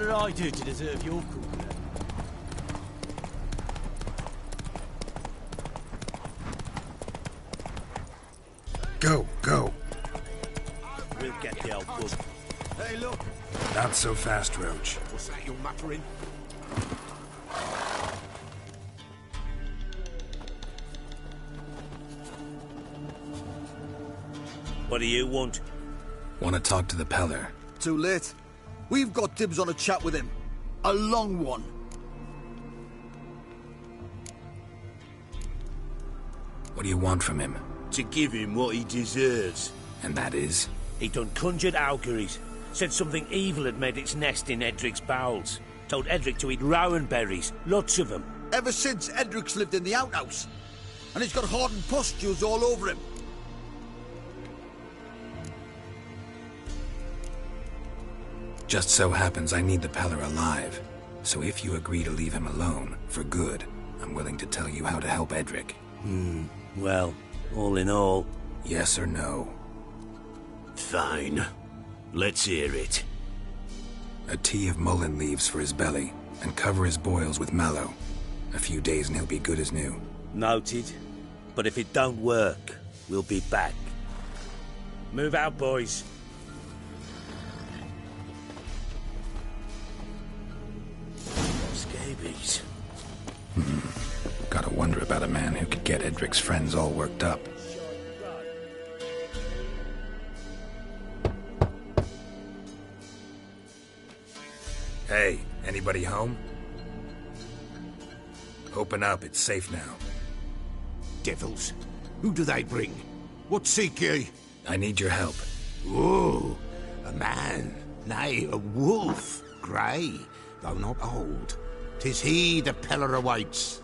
did I do to deserve your company? Go, go. We'll get the old bug. Hey, look! Not so fast, Roach. What's that you're muttering? What do you want? Want to talk to the Peller. Too late. We've got dibs on a chat with him. A long one. What do you want from him? To give him what he deserves. And that is? He done conjured auguries. Said something evil had made its nest in Edric's bowels. Told Edric to eat rowan berries. Lots of them. Ever since Edric's lived in the outhouse. And he's got hardened pustules all over him. Just so happens I need the Peller alive. So if you agree to leave him alone, for good, I'm willing to tell you how to help Edric. Well, all in all... Yes or no? Fine. Let's hear it. A tea of mullein leaves for his belly, and cover his boils with mallow. A few days and he'll be good as new. Noted. But if it don't work, we'll be back. Move out, boys. Scabies. Gotta wonder about a man who could get Edric's friends all worked up. Hey, anybody home? Open up, it's safe now. Devils. Who do they bring? What seek ye? I need your help. Oh, a man. Nay, a wolf. Grey, though not old. 'Tis he the Peller awaits.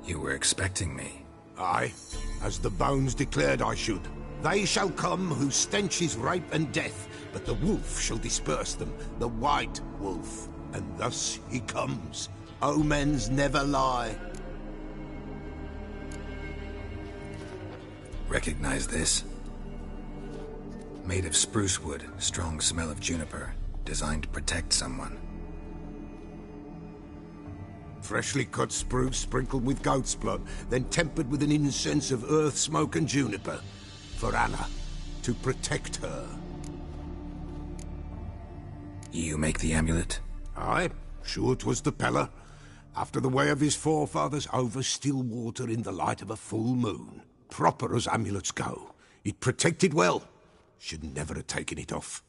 You were expecting me. Aye, as the bones declared I should. They shall come whose stench is rape and death, but the wolf shall disperse them, the white wolf. And thus he comes. Omens never lie. Recognize this? Made of spruce wood, strong smell of juniper, designed to protect someone. Freshly cut spruce sprinkled with goat's blood, then tempered with an incense of earth, smoke and juniper. For Anna, to protect her. You make the amulet? Aye, sure 'twas the Peller. After the way of his forefathers, over still water in the light of a full moon. Proper as amulets go. It protected well. Should never have taken it off.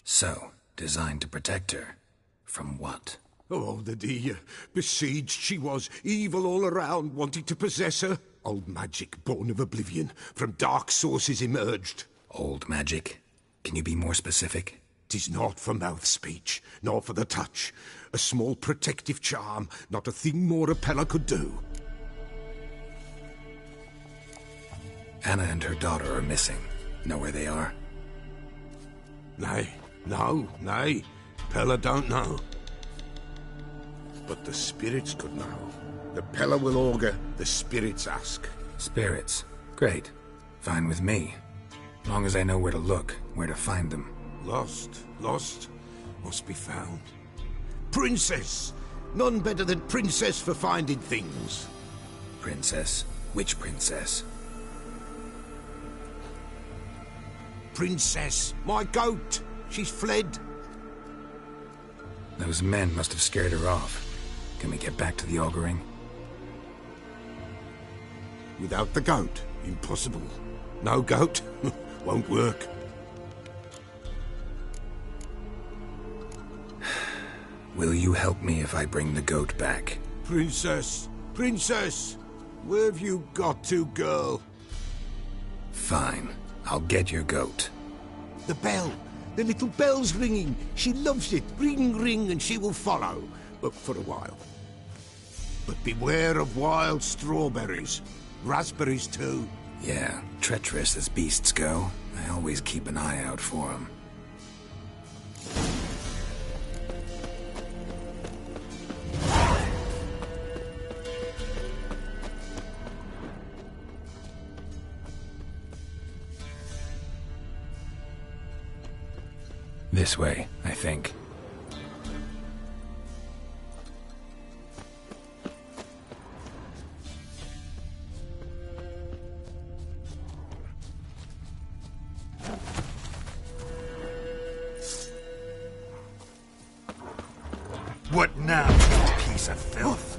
So, designed to protect her. From what? Oh, the dear. Besieged she was, evil all around, wanting to possess her. Old magic, born of oblivion, from dark sources emerged. Old magic? Can you be more specific? 'Tis not for mouth speech, nor for the touch. A small protective charm, not a thing more a Peller could do. Anna and her daughter are missing. Know where they are? Nay, nay. Peller don't know. But the spirits could know. The Peller will augur, the spirits ask. Spirits. Great. Fine with me. Long as I know where to look, where to find them. Lost, must be found. Princess! None better than Princess for finding things. Princess? Which princess? Princess, my goat! She's fled. Those men must have scared her off. Can we get back to the auguring? Without the goat, impossible. No goat, won't work. Will you help me if I bring the goat back? Princess, where have you got to, girl? Fine. I'll get your goat. The bell. The little bell's ringing. She loves it. Ring, ring, and she will follow. But for a while. But beware of wild strawberries. Raspberries, too. Yeah, treacherous as beasts go. I always keep an eye out for them. This way, I think. What now, you piece of filth?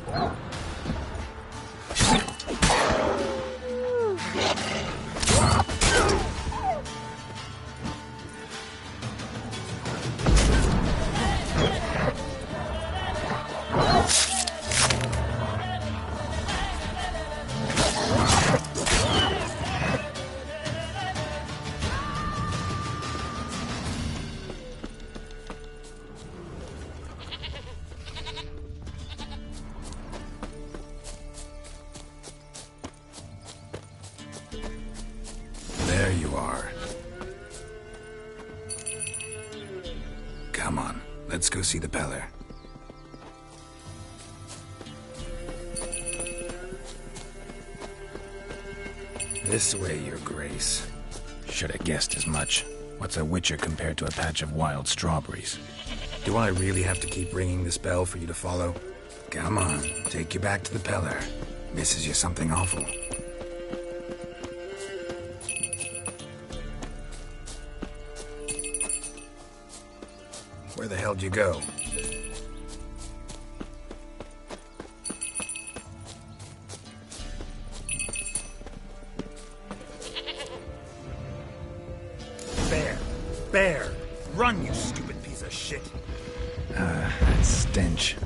There you are. Come on, let's go see the Peller. This way, Your Grace. Should have guessed as much. What's a witcher compared to a patch of wild strawberries? Do I really have to keep ringing this bell for you to follow? Come on, take you back to the Peller. Misses you something awful. Where the hell'd you go? Bear! Run, you stupid piece of shit! That stench.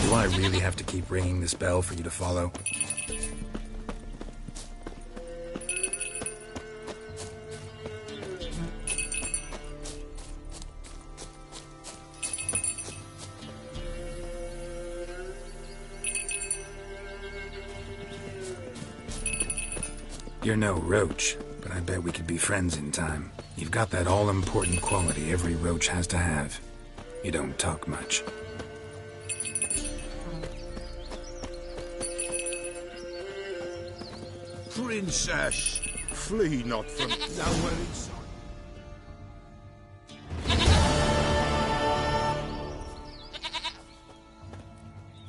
Do I really have to keep ringing this bell for you to follow? You're no roach, but I bet we could be friends in time. You've got that all-important quality every roach has to have. You don't talk much. Princess, flee not from nowhere inside.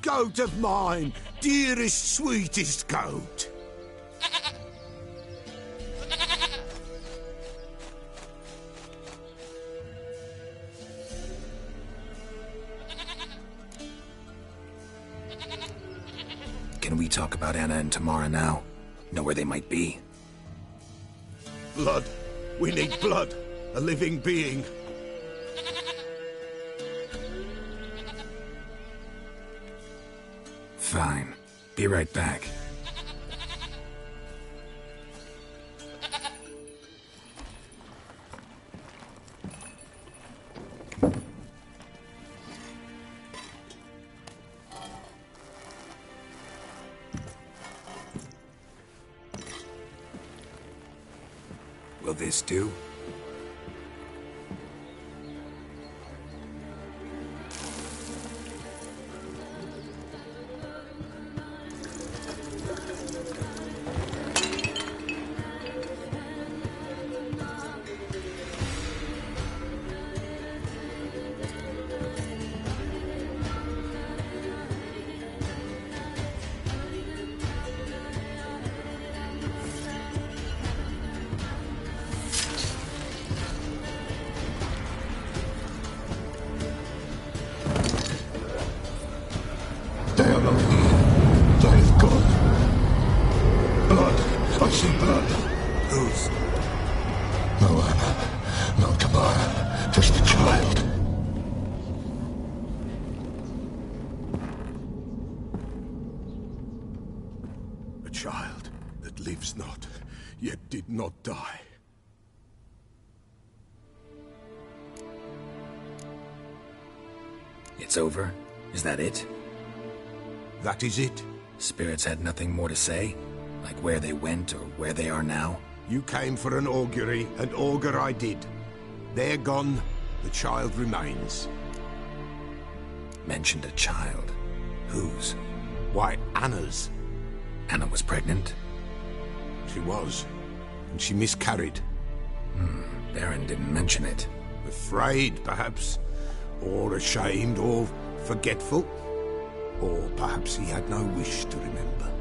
Goat of mine, dearest, sweetest goat. Can we talk about Anna and Tamara now? Know where they might be? Blood. We need blood. A living being. Fine. Be right back. Will this do? They are not here. There is God. Blood. I see blood. Whose? No Anna. No Tamara. Just a child. A child that lives not, yet did not die. It's over? Is that it? That is it. Spirits had nothing more to say? Like where they went or where they are now? You came for an augury, and augur I did. They're gone, the child remains. Mentioned a child. Whose? Why, Anna's. Anna was pregnant? She was, and she miscarried. Baron didn't mention it. Afraid, perhaps, or ashamed, or forgetful. Or perhaps he had no wish to remember.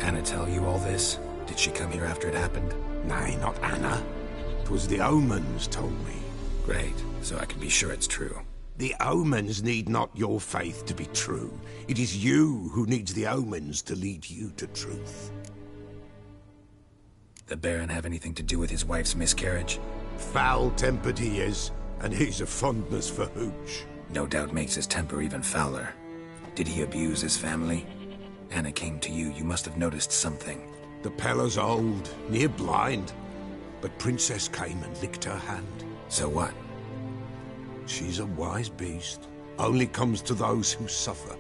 Anna tell you all this? Did she come here after it happened? Nay, not Anna. 'Twas the omens told me. Great, so I can be sure it's true. The omens need not your faith to be true. It is you who needs the omens to lead you to truth. The Baron have anything to do with his wife's miscarriage? Foul-tempered he is, and he's a fondness for hooch. No doubt makes his temper even fouler. Did he abuse his family? Anna came to you, you must have noticed something. The Pella's old, near blind, but Princess came and licked her hand. So what? She's a wise beast. Only comes to those who suffer.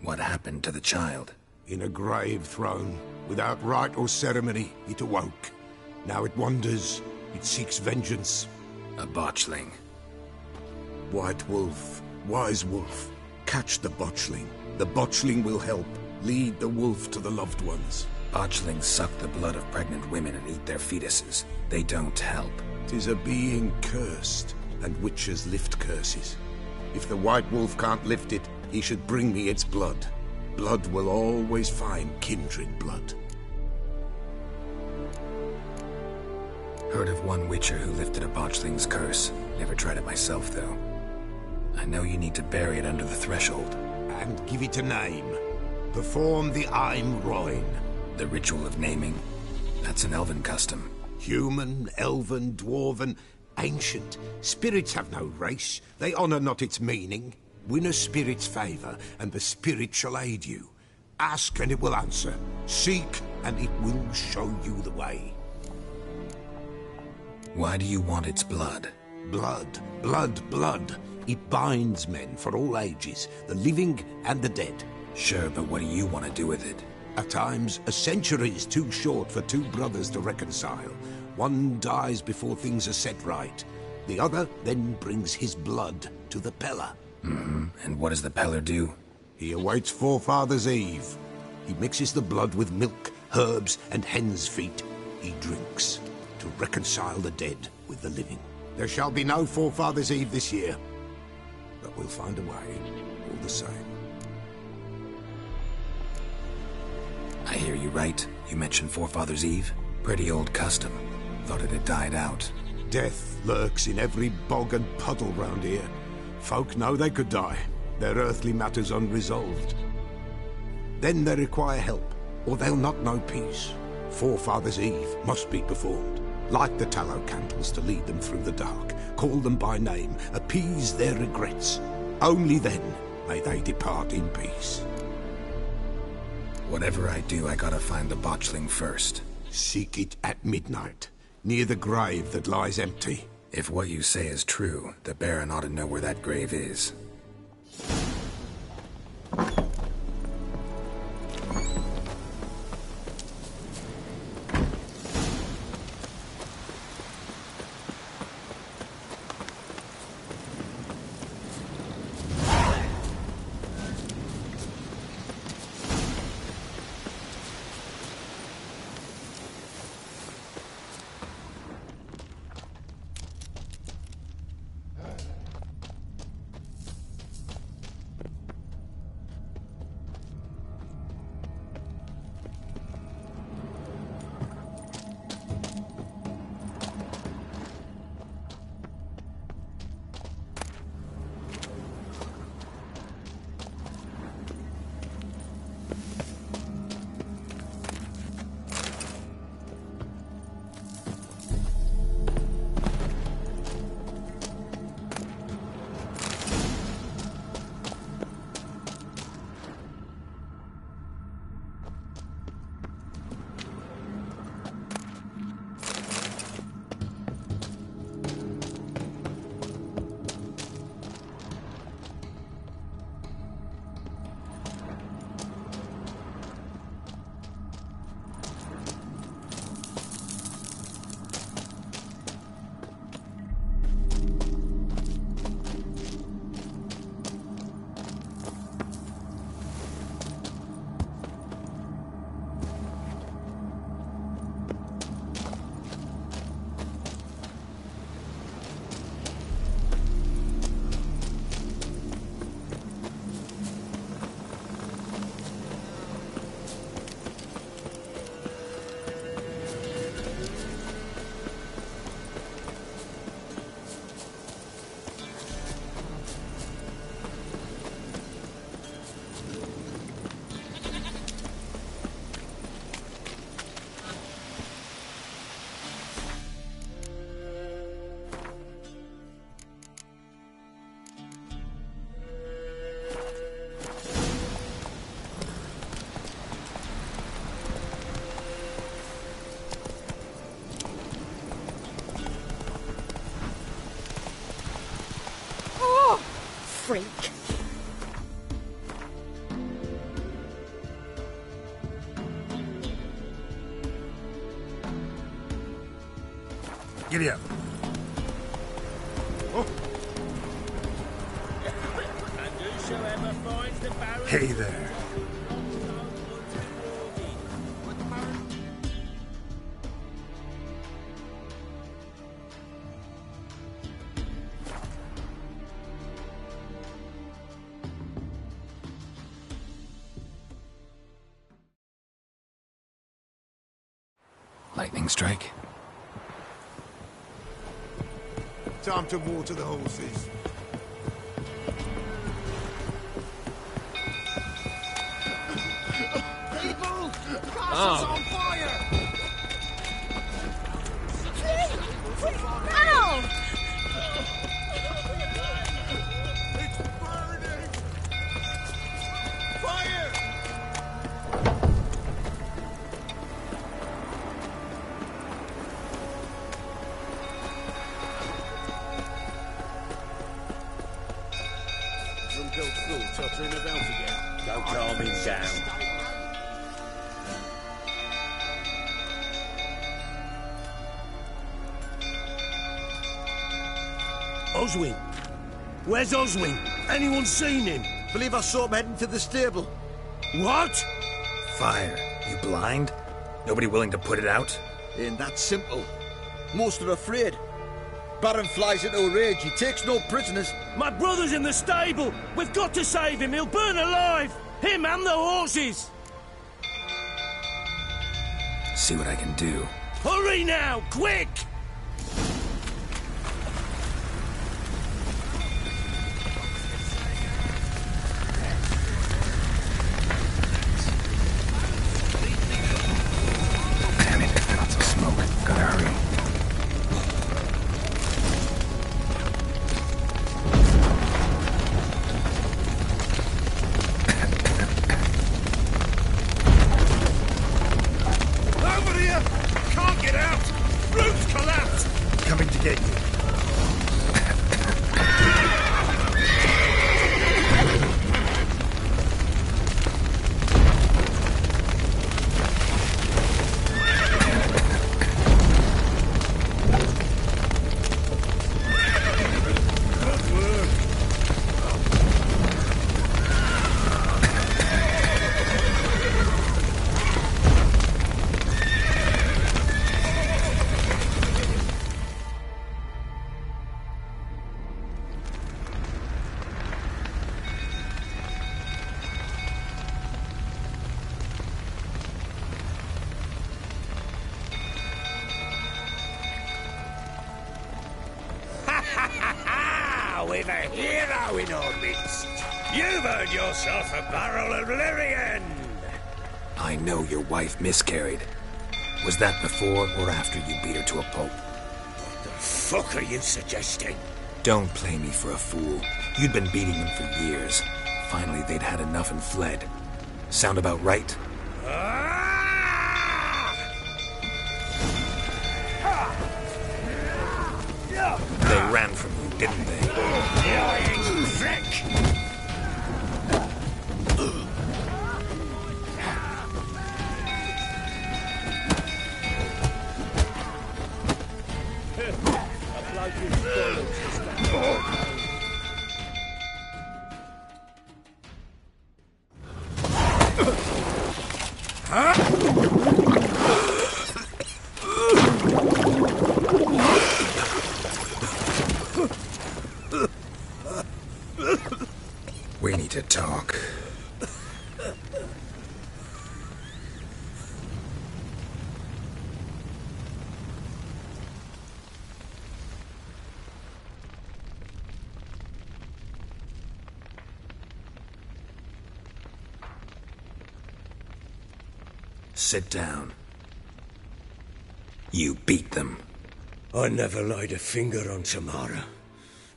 What happened to the child? In a grave thrown, without rite or ceremony, it awoke. Now it wanders, it seeks vengeance. A botchling. White wolf, wise wolf, catch the botchling. The botchling will help, lead the wolf to the loved ones. Botchlings suck the blood of pregnant women and eat their fetuses. They don't help. 'Tis a being cursed, and witches lift curses. If the white wolf can't lift it, he should bring me its blood. Blood will always find kindred blood. Heard of one witcher who lifted a botchling's curse. Never tried it myself, though. I know you need to bury it under the threshold. And give it a name. Perform the Aim Roin. The ritual of naming? That's an elven custom. Human, elven, dwarven, ancient. Spirits have no race. They honor not its meaning. Win a spirit's favor, and the spirit shall aid you. Ask, and it will answer. Seek, and it will show you the way. Why do you want its blood? Blood, blood, blood. It binds men for all ages, the living and the dead. Sure, but what do you want to do with it? At times, a century is too short for two brothers to reconcile. One dies before things are set right. The other then brings his blood to the Pella. And what does the Peller do? He awaits Forefathers' Eve. He mixes the blood with milk, herbs, and hen's feet. He drinks to reconcile the dead with the living. There shall be no Forefathers' Eve this year, but we'll find a way, all the same. I hear you right. You mentioned Forefathers' Eve? Pretty old custom. Thought it had died out. Death lurks in every bog and puddle round here. Folk know they could die, their earthly matters unresolved. Then they require help, or they'll not know peace. Forefathers' Eve must be performed. Light the tallow candles to lead them through the dark. Call them by name, appease their regrets. Only then may they depart in peace. Whatever I do, I gotta find the botchling first. Seek it at midnight, near the grave that lies empty. If what you say is true, the Baron ought to know where that grave is. freak. Giddy up. Hey there. Lightning strike? Time to water the horses. People! The castle's on fire! Ow! It's burning! Fire! Some girl fool tottering about again. Don't calm him down. Oswin! Where's Oswin? Anyone seen him? Believe I saw him heading to the stable. What? Fire. You blind? Nobody willing to put it out? Ain't that simple. Most are afraid. Baron flies into a rage. He takes no prisoners. My brother's in the stable! We've got to save him! He'll burn alive! Him and the horses! See what I can do. Hurry now! Quick! Damn it, lots of smoke. Gotta hurry. Over here! Can't get out! Roof's collapsed! Coming to get you. Good work. We've a hero in our midst. You've earned yourself a barrel of Lyrian. I know your wife miscarried. Was that before or after you beat her to a pulp? What the fuck are you suggesting? Don't play me for a fool. You'd been beating them for years. Finally, they'd had enough and fled. Sound about right? They ran from you, didn't they? Lying prick! We need to talk. Sit down. You beat them. I never laid a finger on Tamara.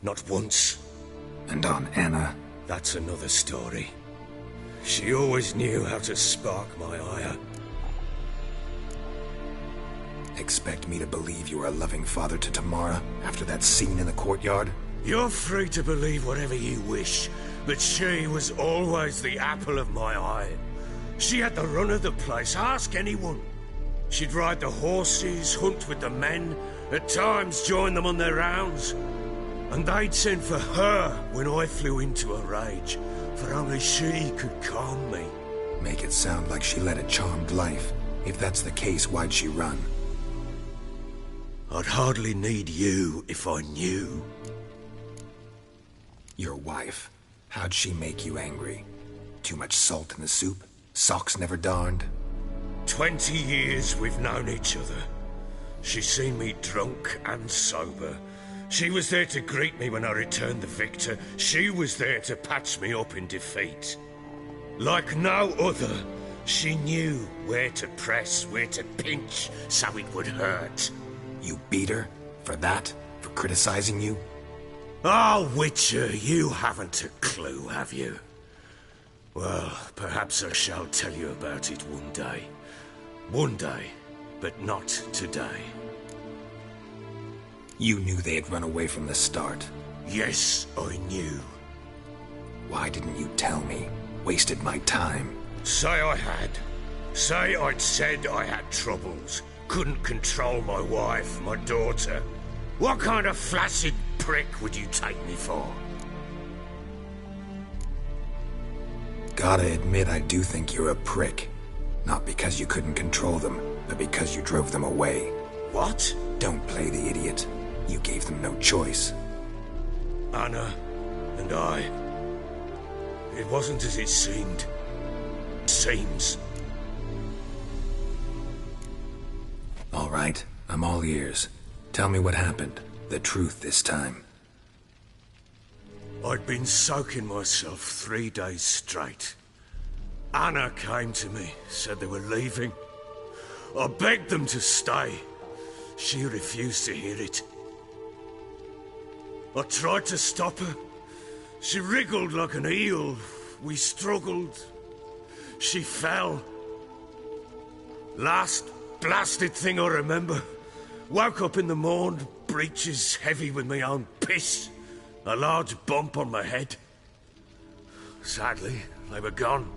Not once. And on Anna. That's another story. She always knew how to spark my ire. Expect me to believe you were a loving father to Tamara after that scene in the courtyard? You're free to believe whatever you wish, but she was always the apple of my eye. She had the run of the place, ask anyone. She'd ride the horses, hunt with the men, at times join them on their rounds. And they'd send for her when I flew into a rage, for only she could calm me. Make it sound like she led a charmed life. If that's the case, why'd she run? I'd hardly need you if I knew. Your wife. How'd she make you angry? Too much salt in the soup? Socks never darned? 20 years we've known each other. She's seen me drunk and sober. She was there to greet me when I returned the victor. She was there to patch me up in defeat. Like no other, she knew where to press, where to pinch, so it would hurt. You beat her? For that? For criticizing you? Oh, Witcher, you haven't a clue, have you? Well, perhaps I shall tell you about it one day. One day, but not today. You knew they had run away from the start. Yes, I knew. Why didn't you tell me? Wasted my time. Say I had. Say I'd said I had troubles. Couldn't control my wife, my daughter. What kind of flaccid prick would you take me for? Gotta admit, I do think you're a prick. Not because you couldn't control them, but because you drove them away. What? Don't play the idiot. You gave them no choice. Anna and I. It wasn't as it seemed. Seems. All right, I'm all ears. Tell me what happened. The truth this time. I'd been soaking myself 3 days straight. Anna came to me, said they were leaving. I begged them to stay. She refused to hear it. I tried to stop her. She wriggled like an eel. We struggled. She fell. Last blasted thing I remember. Woke up in the morn, breeches heavy with my own piss. A large bump on my head. Sadly, they were gone.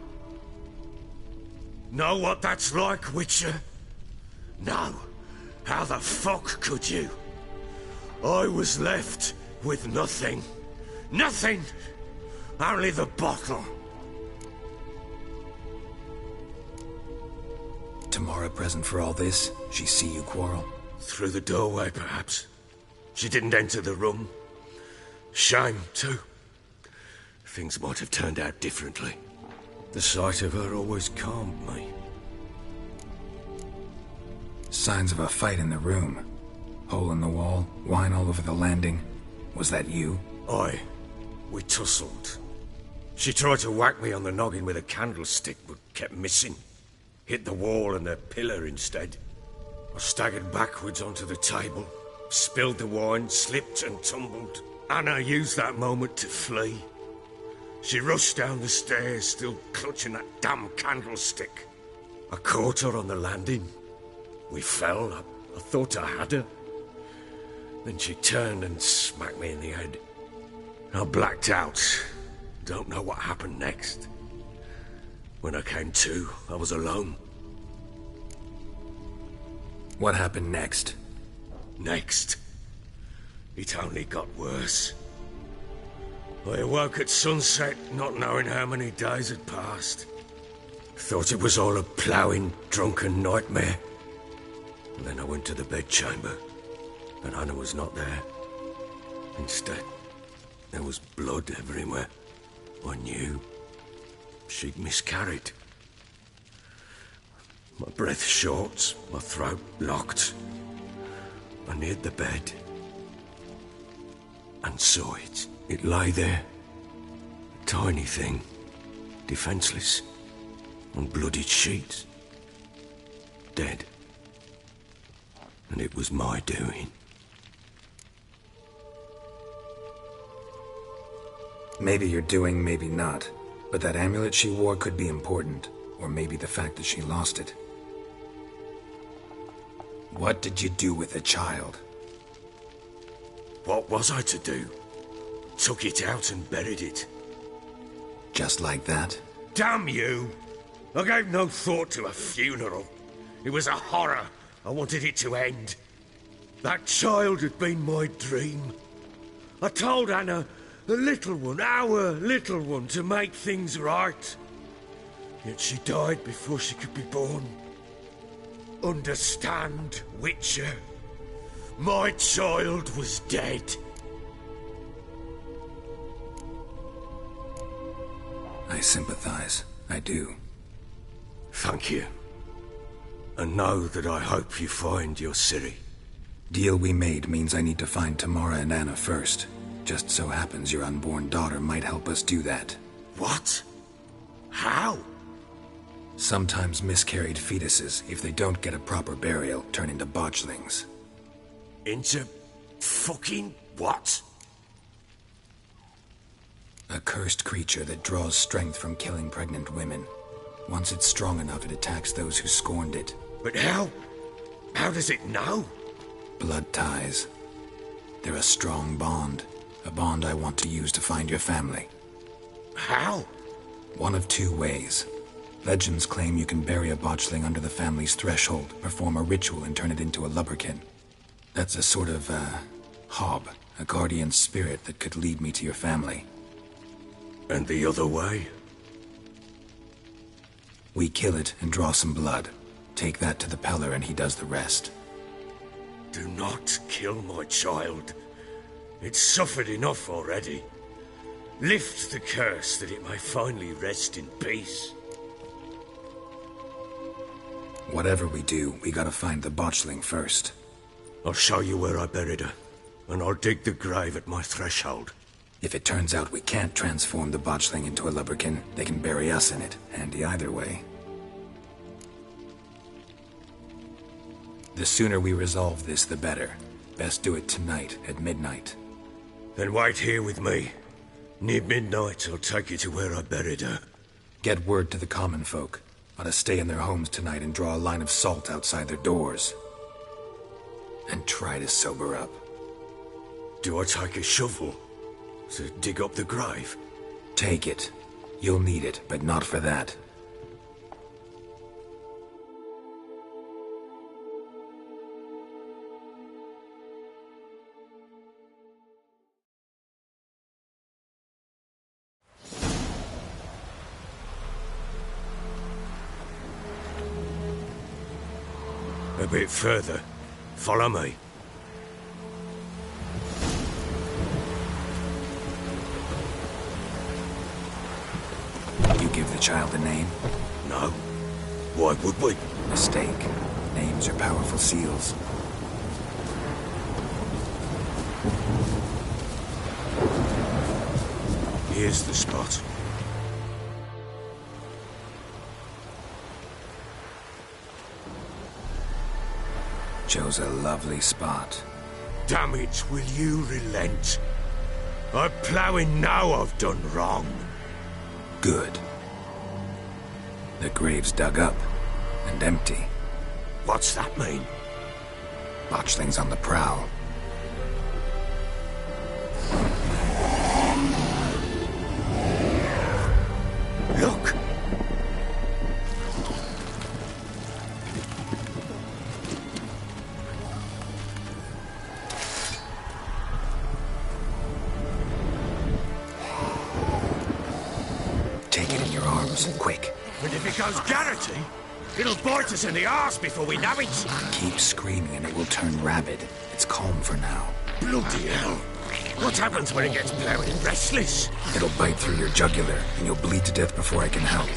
Know what that's like, Witcher? No. How the fuck could you? I was left with nothing. Nothing! Only the bottle. Tamara present for all this? She see you quarrel? Through the doorway, perhaps. She didn't enter the room. Shame, too. Things might have turned out differently. The sight of her always calmed me. Signs of a fight in the room. Hole in the wall, wine all over the landing. Was that you? Aye. We tussled. She tried to whack me on the noggin with a candlestick, but kept missing. Hit the wall and the pillar instead. I staggered backwards onto the table, spilled the wine, slipped and tumbled. Anna used that moment to flee. She rushed down the stairs, still clutching that damn candlestick. I caught her on the landing. We fell. I thought I had her. Then she turned and smacked me in the head. I blacked out. Don't know what happened next. When I came to, I was alone. What happened next? Next? It only got worse. I awoke at sunset, not knowing how many days had passed. Thought it was all a ploughing, drunken nightmare. And then I went to the bedchamber, and Anna was not there. Instead, there was blood everywhere. I knew she'd miscarried. My breath short, my throat locked. I neared the bed and saw it. It lay there, a tiny thing, defenseless, on bloodied sheets, dead. And it was my doing. Maybe you're doing, maybe not. But that amulet she wore could be important. Or maybe the fact that she lost it. What did you do with the child? What was I to do? took it out and buried it. Just like that? Damn you! I gave no thought to a funeral. It was a horror. I wanted it to end. That child had been my dream. I told Anna, the little one, our little one, to make things right. Yet she died before she could be born. Understand, Witcher? My child was dead. I sympathize. I do. Thank you. And know that I hope you find your Ciri. Deal we made means I need to find Tamara and Anna first. Just so happens your unborn daughter might help us do that. What? How? Sometimes miscarried fetuses, if they don't get a proper burial, turn into botchlings. Into fucking what? A cursed creature that draws strength from killing pregnant women. Once it's strong enough, it attacks those who scorned it. But how? How does it know? Blood ties. They're a strong bond. A bond I want to use to find your family. How? One of two ways. Legends claim you can bury a botchling under the family's threshold, perform a ritual, and turn it into a lubberkin. That's a sort of, hob, a guardian spirit that could lead me to your family. And the other way? We kill it and draw some blood. Take that to the Peller and he does the rest. Do not kill my child. It's suffered enough already. Lift the curse that it may finally rest in peace. Whatever we do, we gotta find the botchling first. I'll show you where I buried her, and I'll dig the grave at my threshold. If it turns out we can't transform the botchling into a lubberkin, they can bury us in it. Handy either way. The sooner we resolve this, the better. Best do it tonight, at midnight. Then wait here with me. Near midnight, I'll take you to where I buried her. Get word to the common folk. Ought to stay in their homes tonight and draw a line of salt outside their doors. And try to sober up. Do I take a shovel to dig up the grave? Take it. You'll need it, but not for that. A bit further. Follow me. You give the child a name? No. Why would we? Mistake. Names are powerful seals. Here's the spot. Chose a lovely spot. Damn it, will you relent? I'm ploughing now I've done wrong. Good. The grave's dug up and empty. What's that mean? Botchling's on the prowl. Look! Take it in your arms, quick. But if it goes Garrity, it'll bite us in the arse before we know it. Keep screaming and it will turn rabid. It's calm for now. Bloody hell. What happens when it gets bloody and restless? It'll bite through your jugular, and you'll bleed to death before I can help.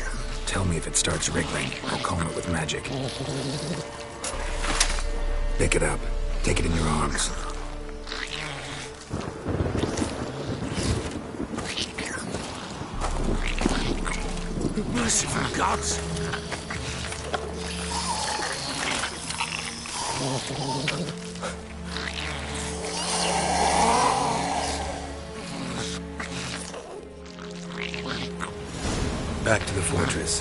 Tell me if it starts wriggling. I'll calm it with magic. Pick it up. Take it in your arms. Merciful gods! Back to the fortress.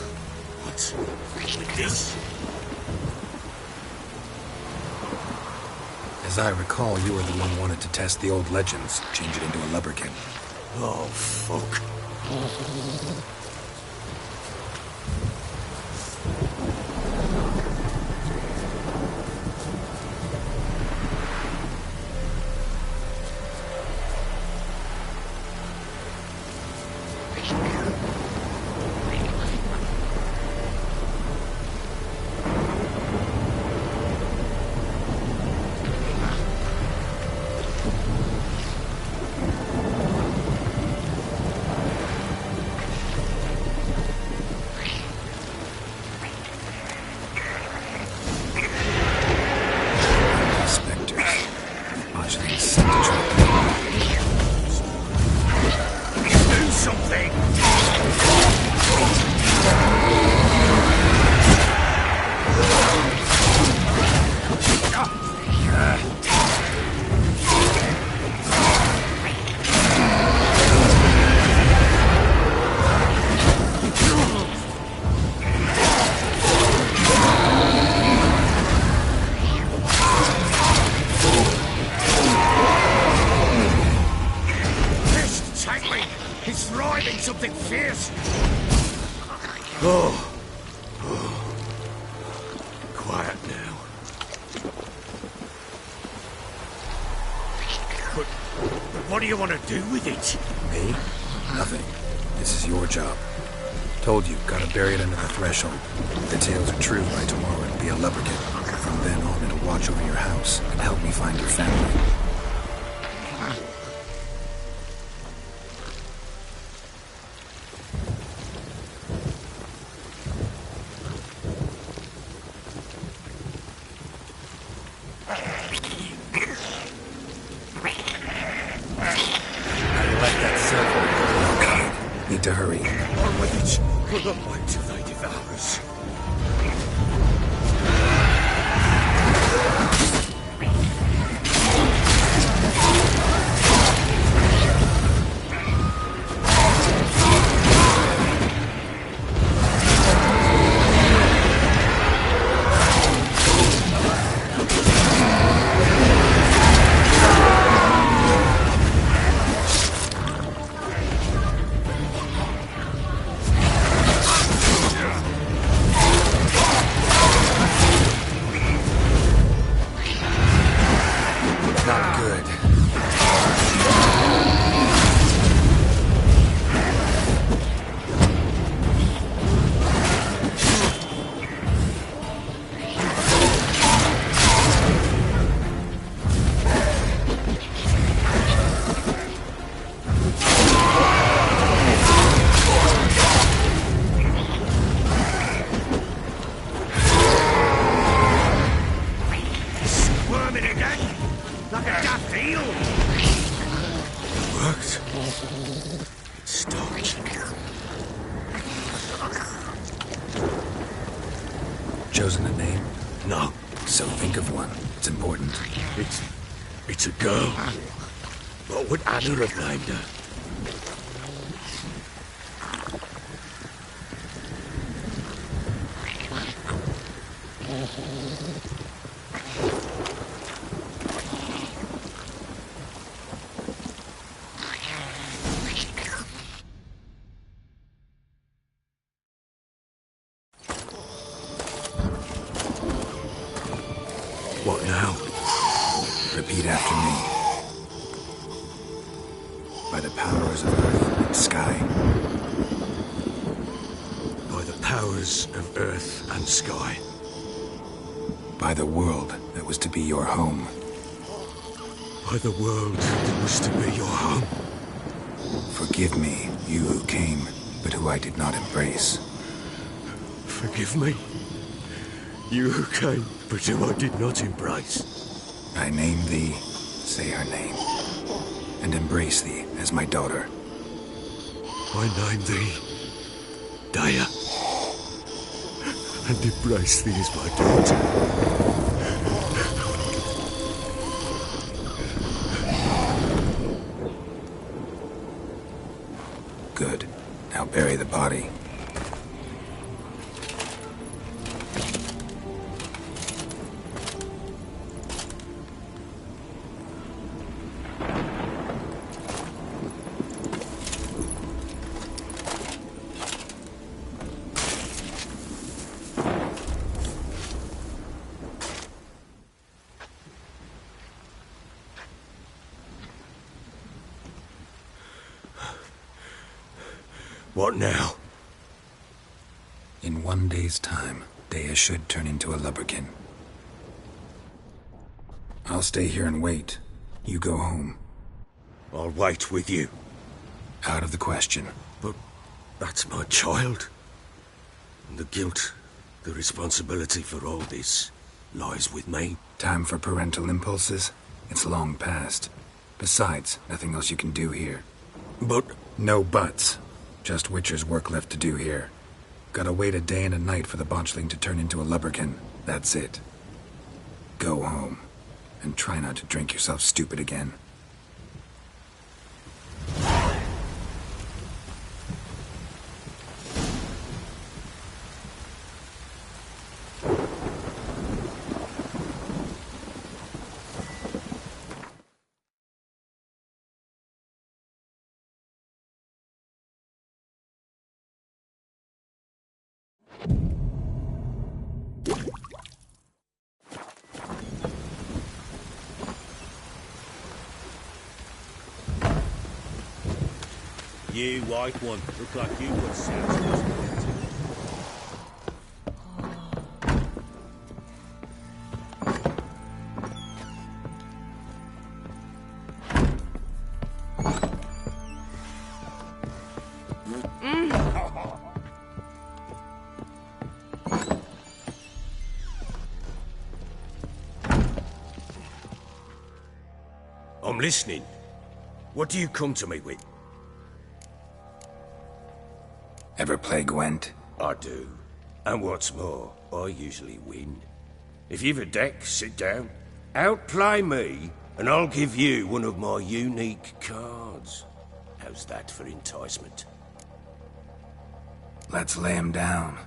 What's with this? As I recall, you were the one who wanted to test the old legends, change it into a lubberkin. Oh, fuck. Quiet now. But what do you want to do with it? Me? Nothing. This is your job. Told you, gotta bury it under the threshold. If the tales are true, by tomorrow it'll be a lubricant. From then on, it'll watch over your house and help me find your family. Need to hurry. On with it. We'll not wait till they devour us. Not good. Squirming again? Like a daft eel? It worked. It stopped. Chosen a name? No, So think of one. It's important. it's a girl. What would Anna have named her? What now? Repeat after me. By the powers of earth and sky. By the powers of earth and sky. By the world that was to be your home. By the world that was to be your home. Forgive me, you who came, but who I did not embrace. Forgive me. You who came, but who I did not embrace. I name thee, say her name, and embrace thee as my daughter. I name thee Daya, and embrace thee as my daughter. Good. Now bury the body. What now? In 1 day's time, Dea should turn into a lubberkin. I'll stay here and wait. You go home. I'll wait with you. Out of the question. But that's my child. And the guilt, the responsibility for all this, lies with me. Time for parental impulses? It's long past. Besides, nothing else you can do here. But... No buts. Just Witcher's work left to do here. Gotta wait a day and a night for the botchling to turn into a lubberkin. That's it. Go home. And try not to drink yourself stupid again. You white one, look like you got sense. I'm listening. What do you come to me with? Ever play Gwent? I do. And what's more, I usually win. If you've a deck, sit down. Outplay me, and I'll give you one of my unique cards. How's that for enticement? Let's lay him down.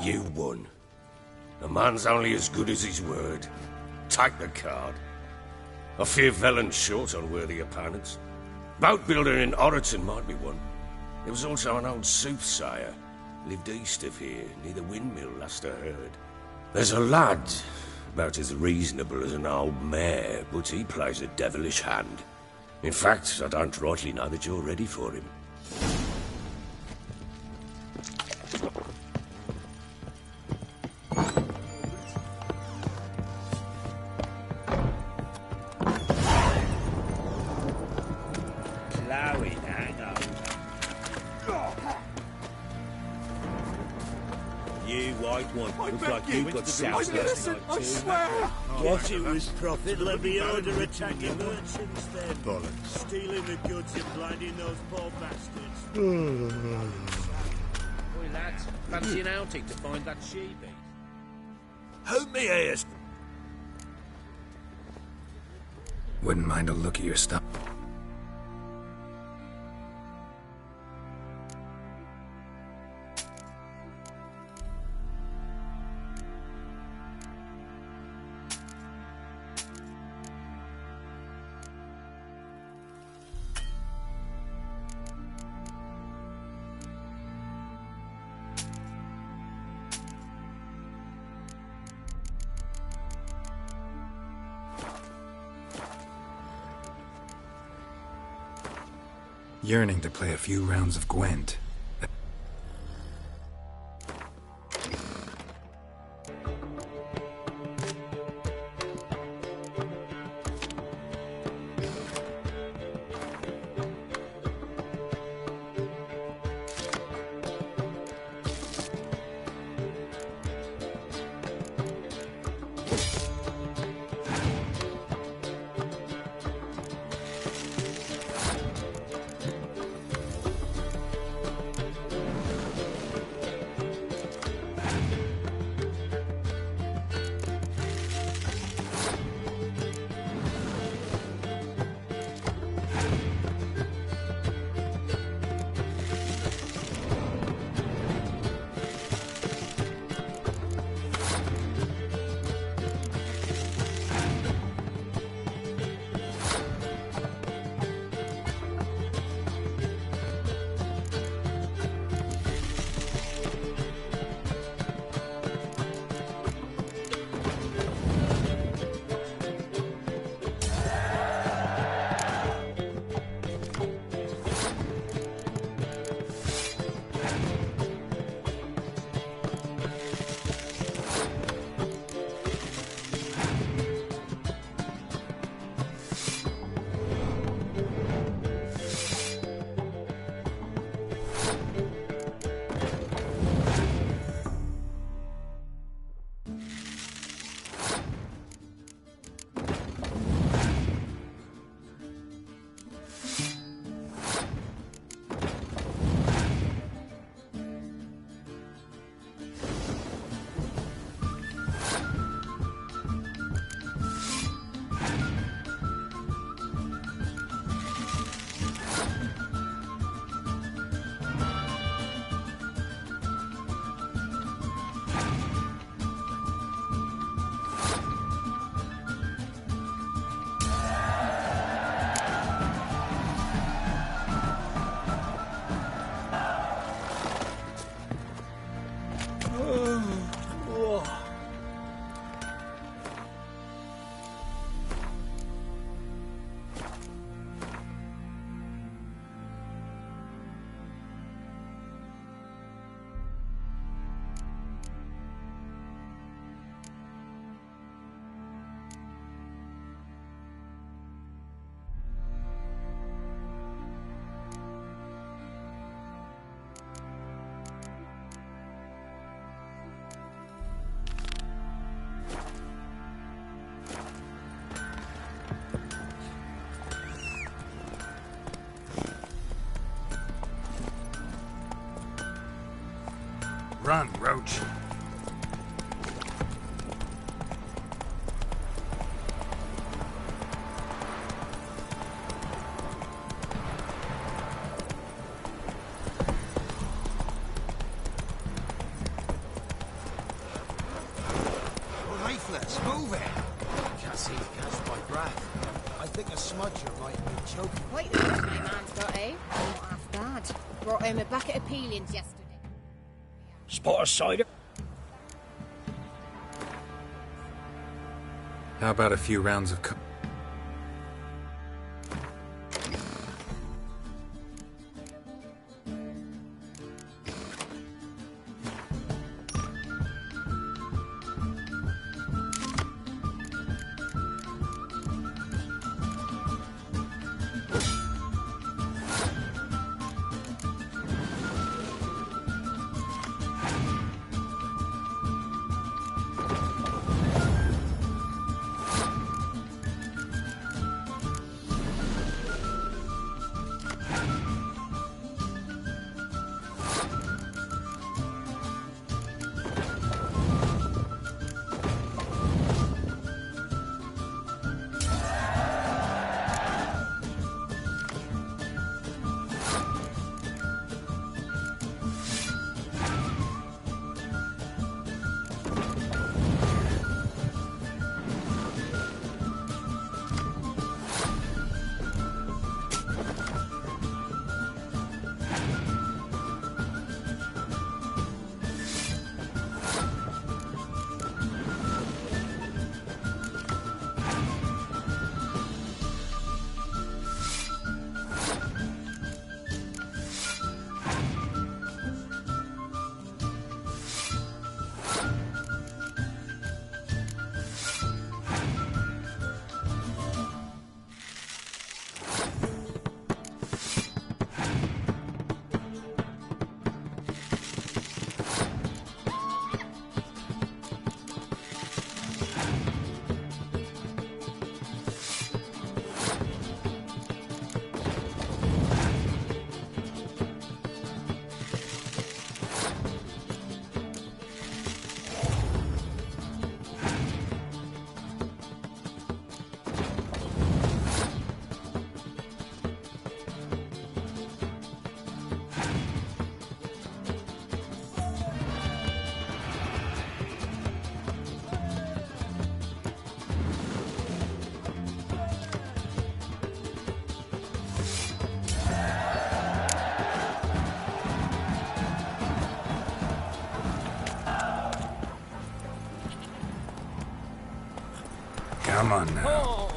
You won. A man's only as good as his word. Take the card. I fear Velen's short on worthy opponents. Boat builder in Oroton might be one. There was also an old soothsayer. Lived east of here, near the windmill, last I heard. There's a lad, about as reasonable as an old mare, but he plays a devilish hand. In fact, I don't rightly know that you're ready for him. You white one, look like you've got south. I swear! Guess it was profit. Let me order attacking merchants then. Bollocks. Stealing the goods and blinding those poor bastards. Boy, lads, fancy an outing to find that sheep. Hold me ears. Wouldn't mind a look at your stuff. Yearning to play a few rounds of Gwent. Run, Roach. Lifeless, move it! Can't see to catch my breath. I think a smudger might be choking. Quite the first my man's got, eh? Don't ask that. lad. Brought home a bucket of peelings yesterday. Spot of cider? How about a few rounds of Come on now.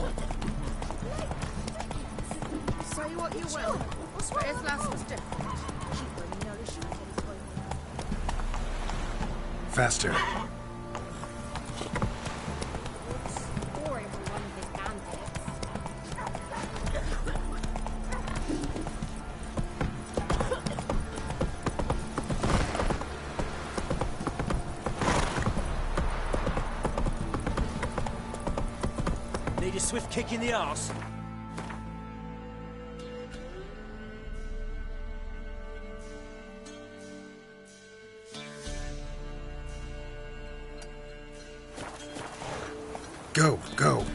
Say what you will. But his last was different. Faster. Boring for one of his bandits. Need a swift kick in the arse? Go, go.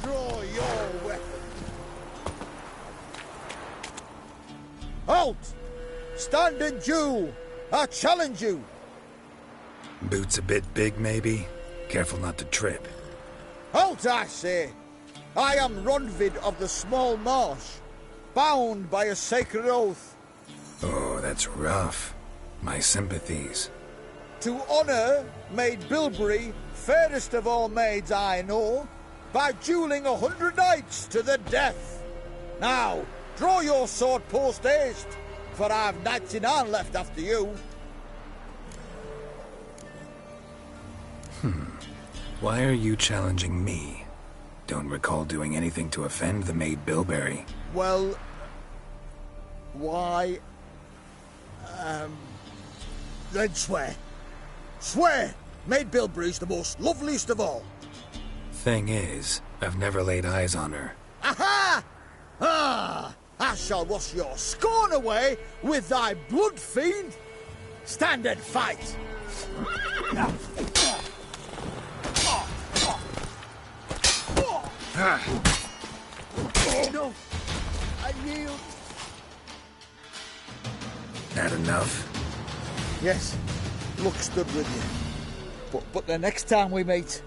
Draw your weapon. Halt! Stand and do! I challenge you! Boots a bit big, maybe? Careful not to trip. Halt, I say! I am Ronvid of the Small Marsh, bound by a sacred oath. Oh, that's rough. My sympathies. To honour Maid Bilberry, fairest of all maids I know, by duelling 100 knights to the death. Now, draw your sword post haste, for I've 99 left after you. Why are you challenging me? Don't recall doing anything to offend the Maid Bilberry. Well, why, then swear. Swear! Maid Bilberry's the most loveliest of all. Thing is, I've never laid eyes on her. Aha! Ah! I shall wash your scorn away with thy blood, fiend! Stand and fight! No! I yield! That enough? Yes, luck stood with you. But the next time we meet...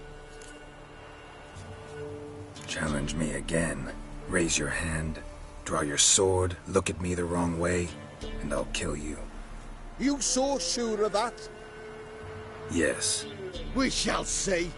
Challenge me again. Raise your hand, draw your sword, look at me the wrong way, and I'll kill you. You so sure of that? Yes. We shall see.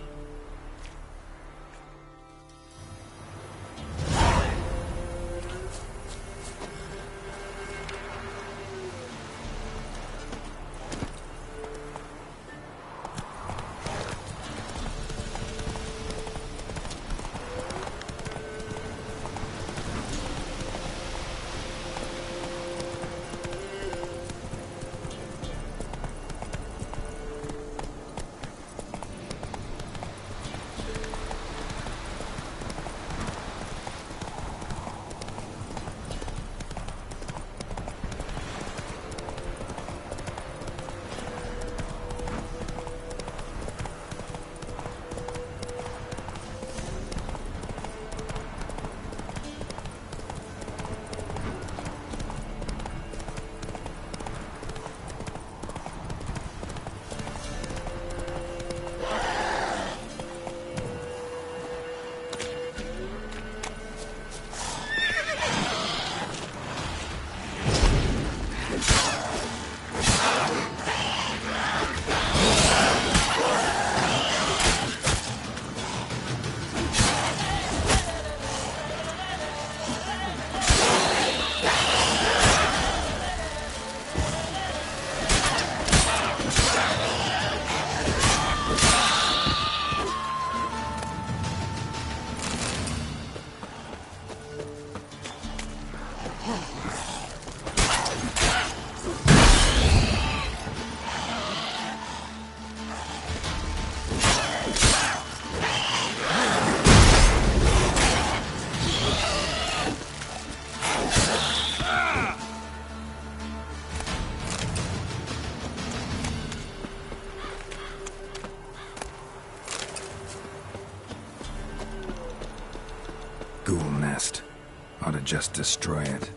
Ghoul nest. Ought to just destroy it.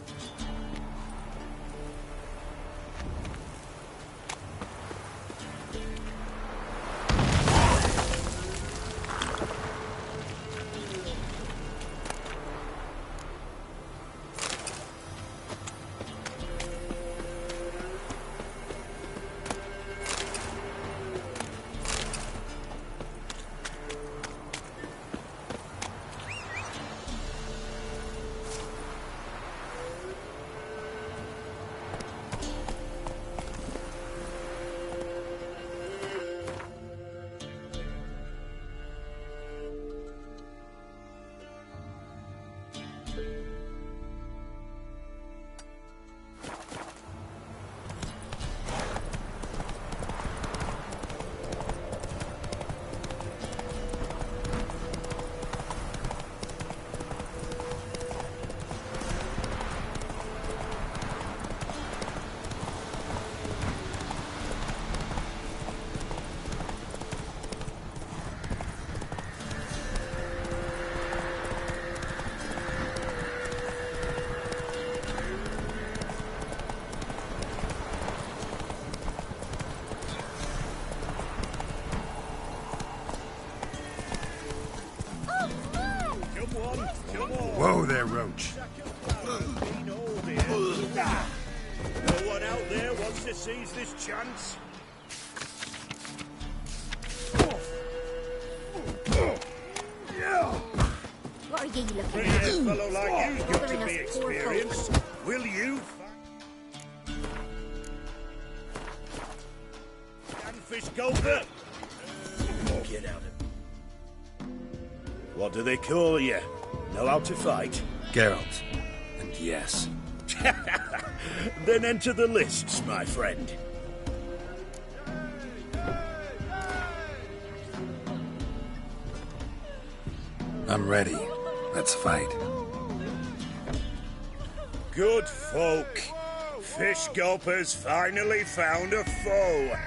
Whoa there, Roach. No one out there wants to seize this chance? What are you looking Pretty at? a fellow like you's got to Bothering be us poor folk. experienced. Will you? Fish gulper? Get out of it. What do they call you? Know how to fight? Geralt. And yes. Then enter the lists, my friend. I'm ready. Let's fight. Good folk. Fish gulpers finally found a foe.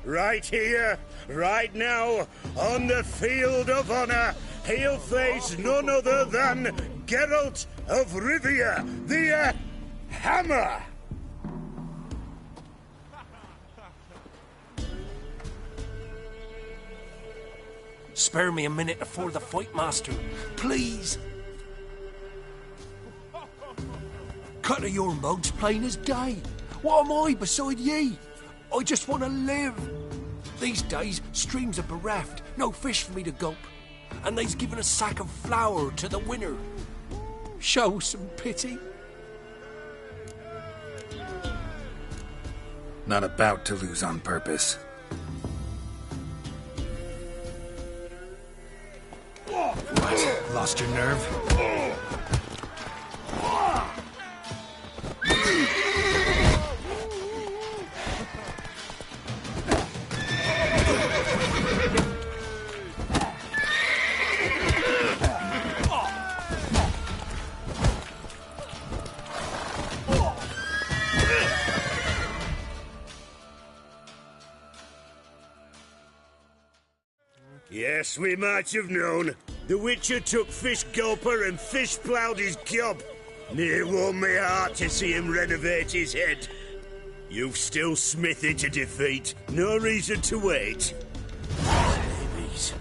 Right here, right now, on the field of honor, he'll face none other than Geralt of Rivia, the Hammer. Spare me a minute before the fight, master. Please. Cut of your mug's plain as day. What am I beside ye? I just want to live. These days, streams are bereft, no fish for me to gulp. And they's given a sack of flour to the winner. Show some pity. Not about to lose on purpose. What? Lost your nerve? Yes, we might have known. The Witcher took Fish Gulper and fish ploughed his gob. Near warmed me heart to see him renovate his head. You've still Smithy to defeat. No reason to wait. Babies.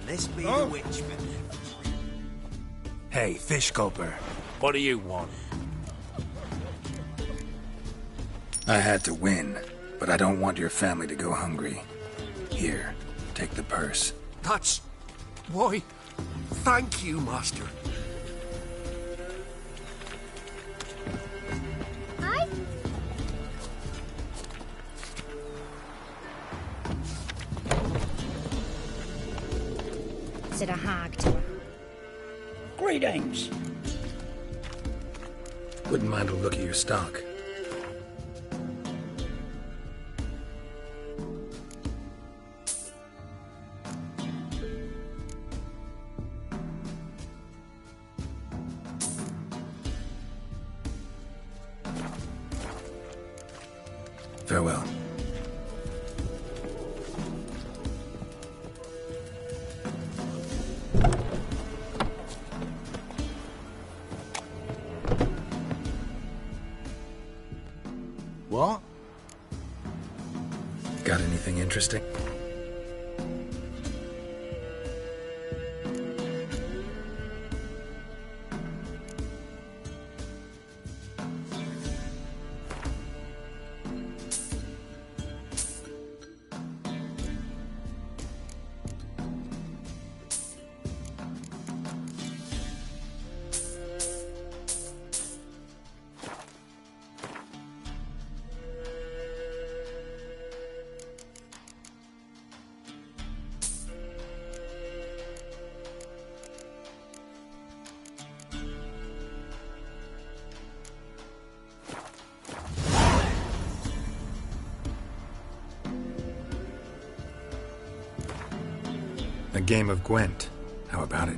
Unless be the witch. Hey, Fish Gulper. What do you want? I had to win, but I don't want your family to go hungry. Here, take the purse. That's... Why, thank you, master. Hi. Said a hag to her. Greetings. Wouldn't mind a look at your stock. Farewell. What? Got anything interesting? A game of Gwent. How about it?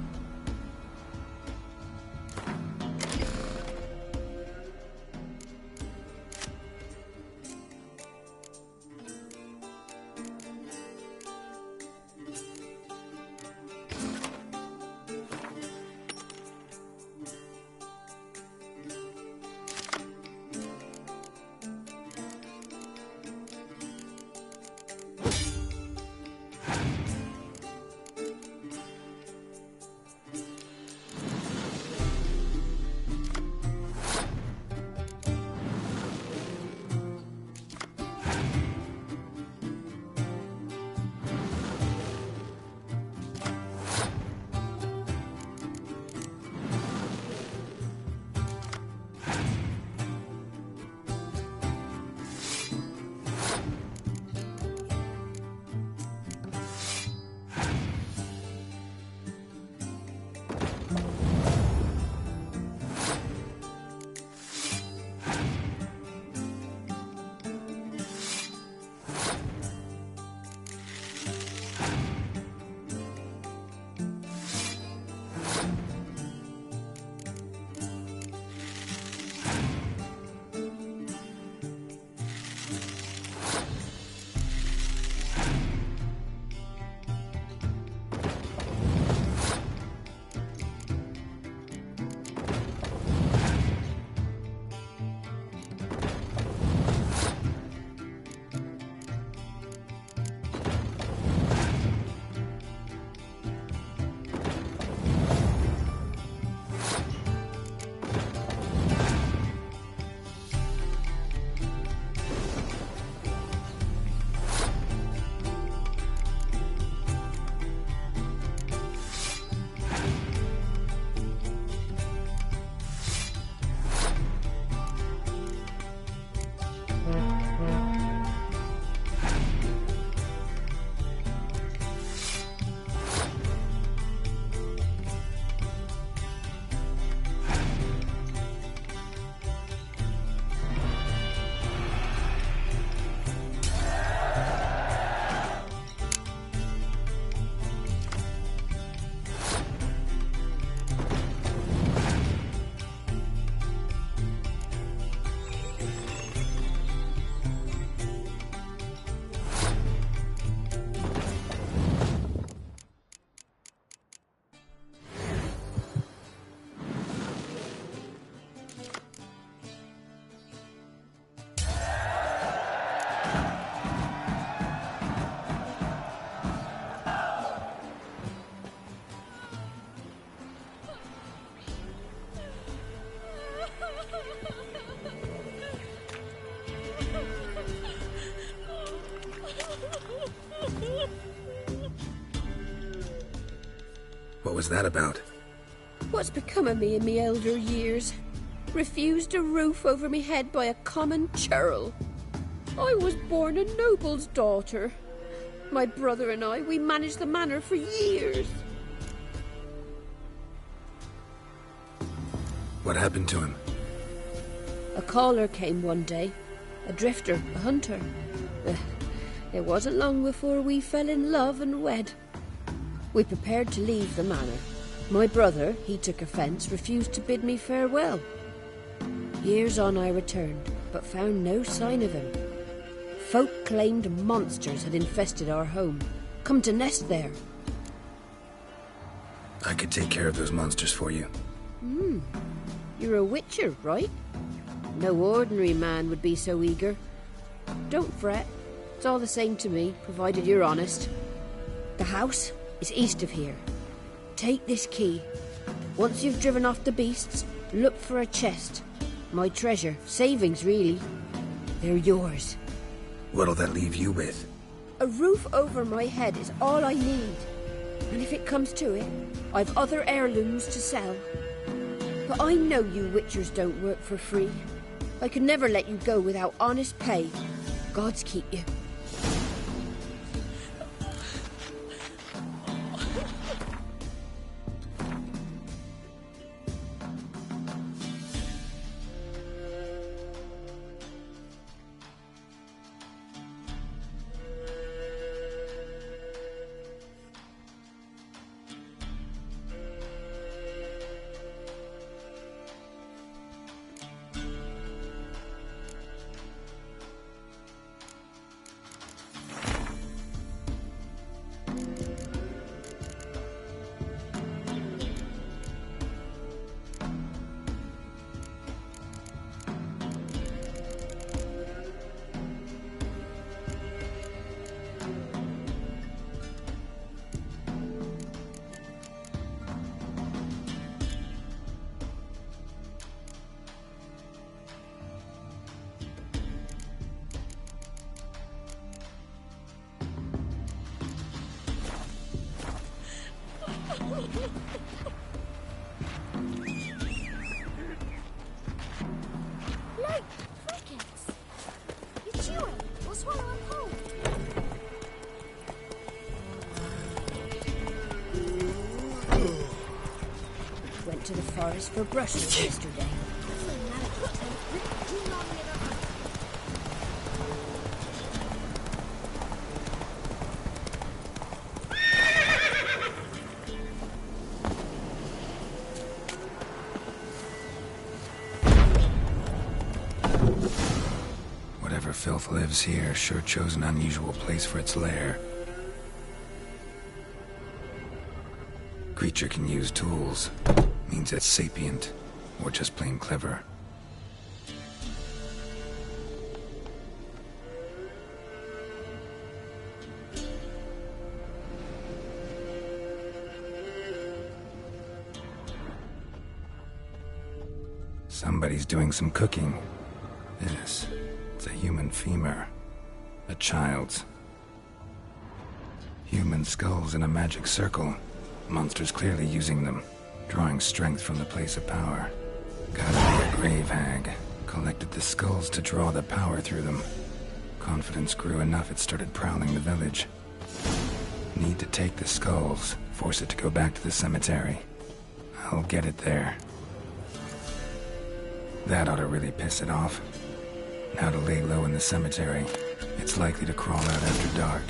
What was that about? What's become of me in me elder years? Refused a roof over me head by a common churl. I was born a noble's daughter. My brother and I, we managed the manor for years. What happened to him? A caller came one day. A drifter, a hunter. It wasn't long before we fell in love and wed. We prepared to leave the manor. My brother, he took offence, refused to bid me farewell. Years on I returned, but found no sign of him. Folk claimed monsters had infested our home, come to nest there. I could take care of those monsters for you. You're a witcher, right? No ordinary man would be so eager. Don't fret. It's all the same to me, provided you're honest. The house is east of here. Take this key. Once you've driven off the beasts, look for a chest. My treasure. Savings, really. They're yours. What'll that leave you with? A roof over my head is all I need. And if it comes to it, I've other heirlooms to sell. But I know you witchers don't work for free. I could never let you go without honest pay. Gods keep you. To the forest for brushes yesterday. Whatever filth lives here sure chose an unusual place for its lair. Creature can use tools. Means it's sapient, or just plain clever. Somebody's doing some cooking. This, it's a human femur. A child's. Human skulls in a magic circle. Monsters clearly using them. Drawing strength from the place of power. Gotta be a grave hag. Collected the skulls to draw the power through them. Confidence grew enough it started prowling the village. Need to take the skulls, force it to go back to the cemetery. I'll get it there. That ought to really piss it off. Now to lay low in the cemetery. It's likely to crawl out after dark.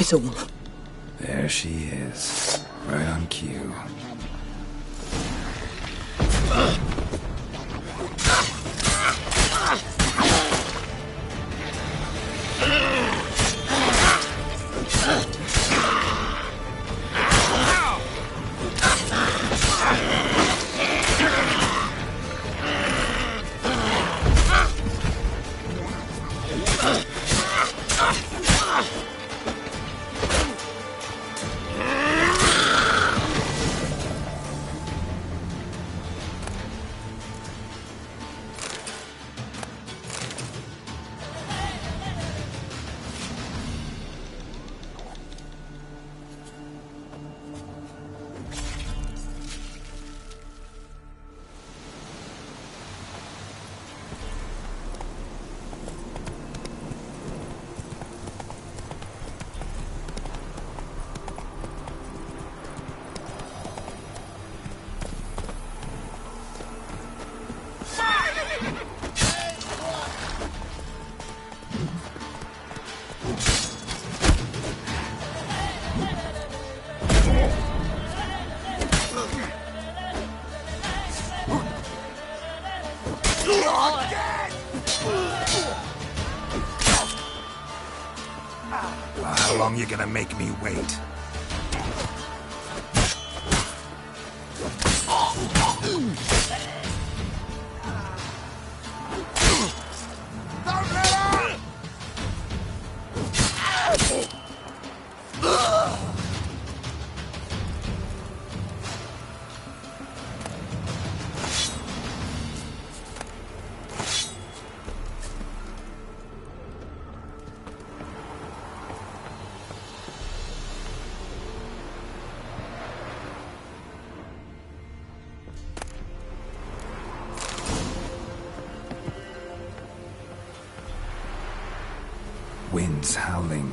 is all. There she is. Right on cue. How long you gonna make me wait? Winds howling.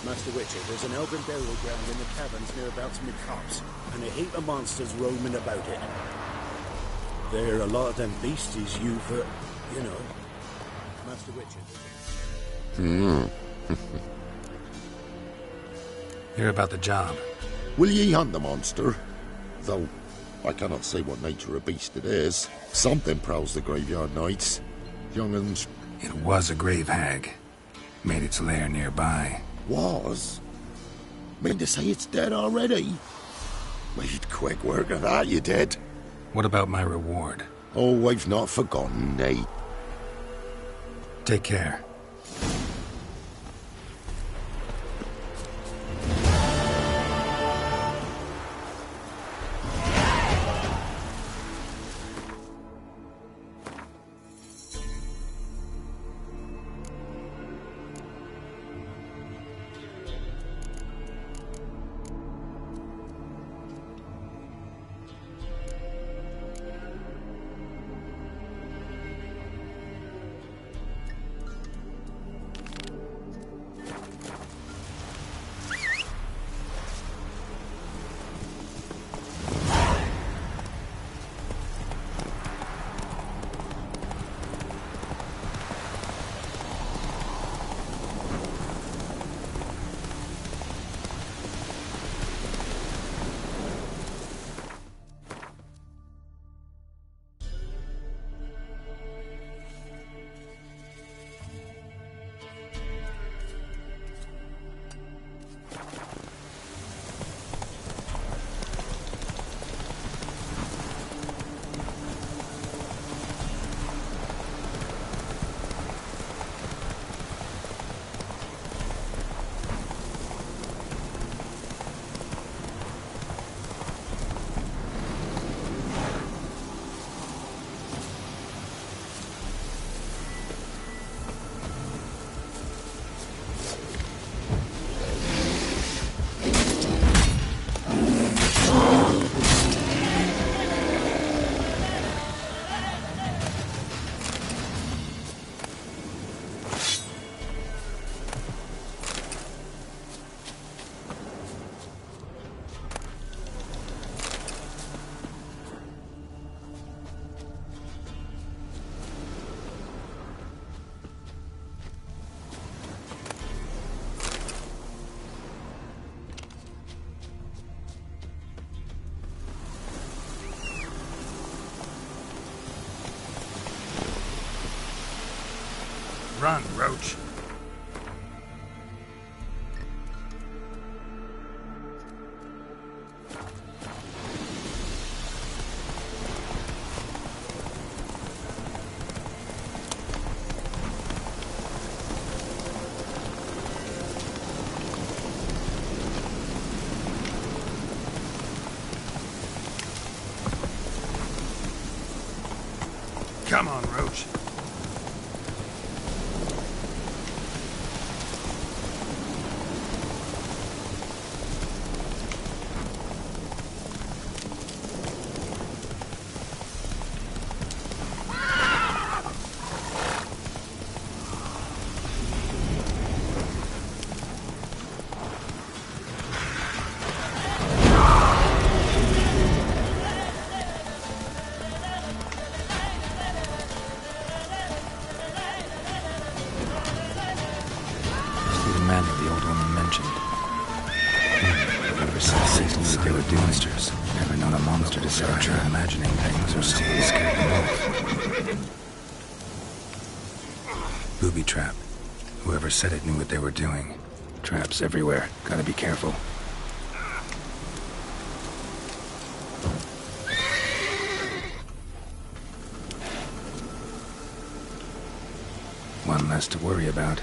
Master Witcher, there's an elven burial ground in the caverns nearabouts mid copse, and a heap of monsters roaming about it. There are a lot of them beasties you've, you know. Master Witcher. Hear about the job. Will ye hunt the monster? Though I cannot say what nature of beast it is. Something prowls the graveyard nights. Young'uns. It was a grave hag. Made its lair nearby. Was? Mean to say it's dead already? Made quick work of that, you did. What about my reward? Oh, I've not forgotten, Nate. Take care. Run, Roach. Come on, Roach. Never known a monster to set a trap. Imagining things or still scared them off. Booby trap. Whoever said it knew what they were doing. Traps everywhere. Gotta be careful. One less to worry about.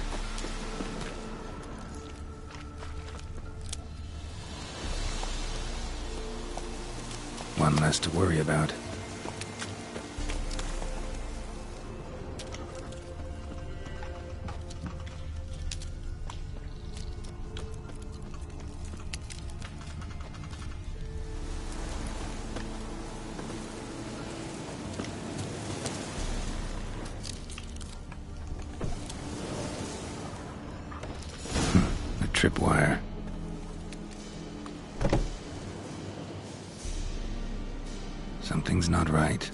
One less to worry about. A tripwire. Something's not right.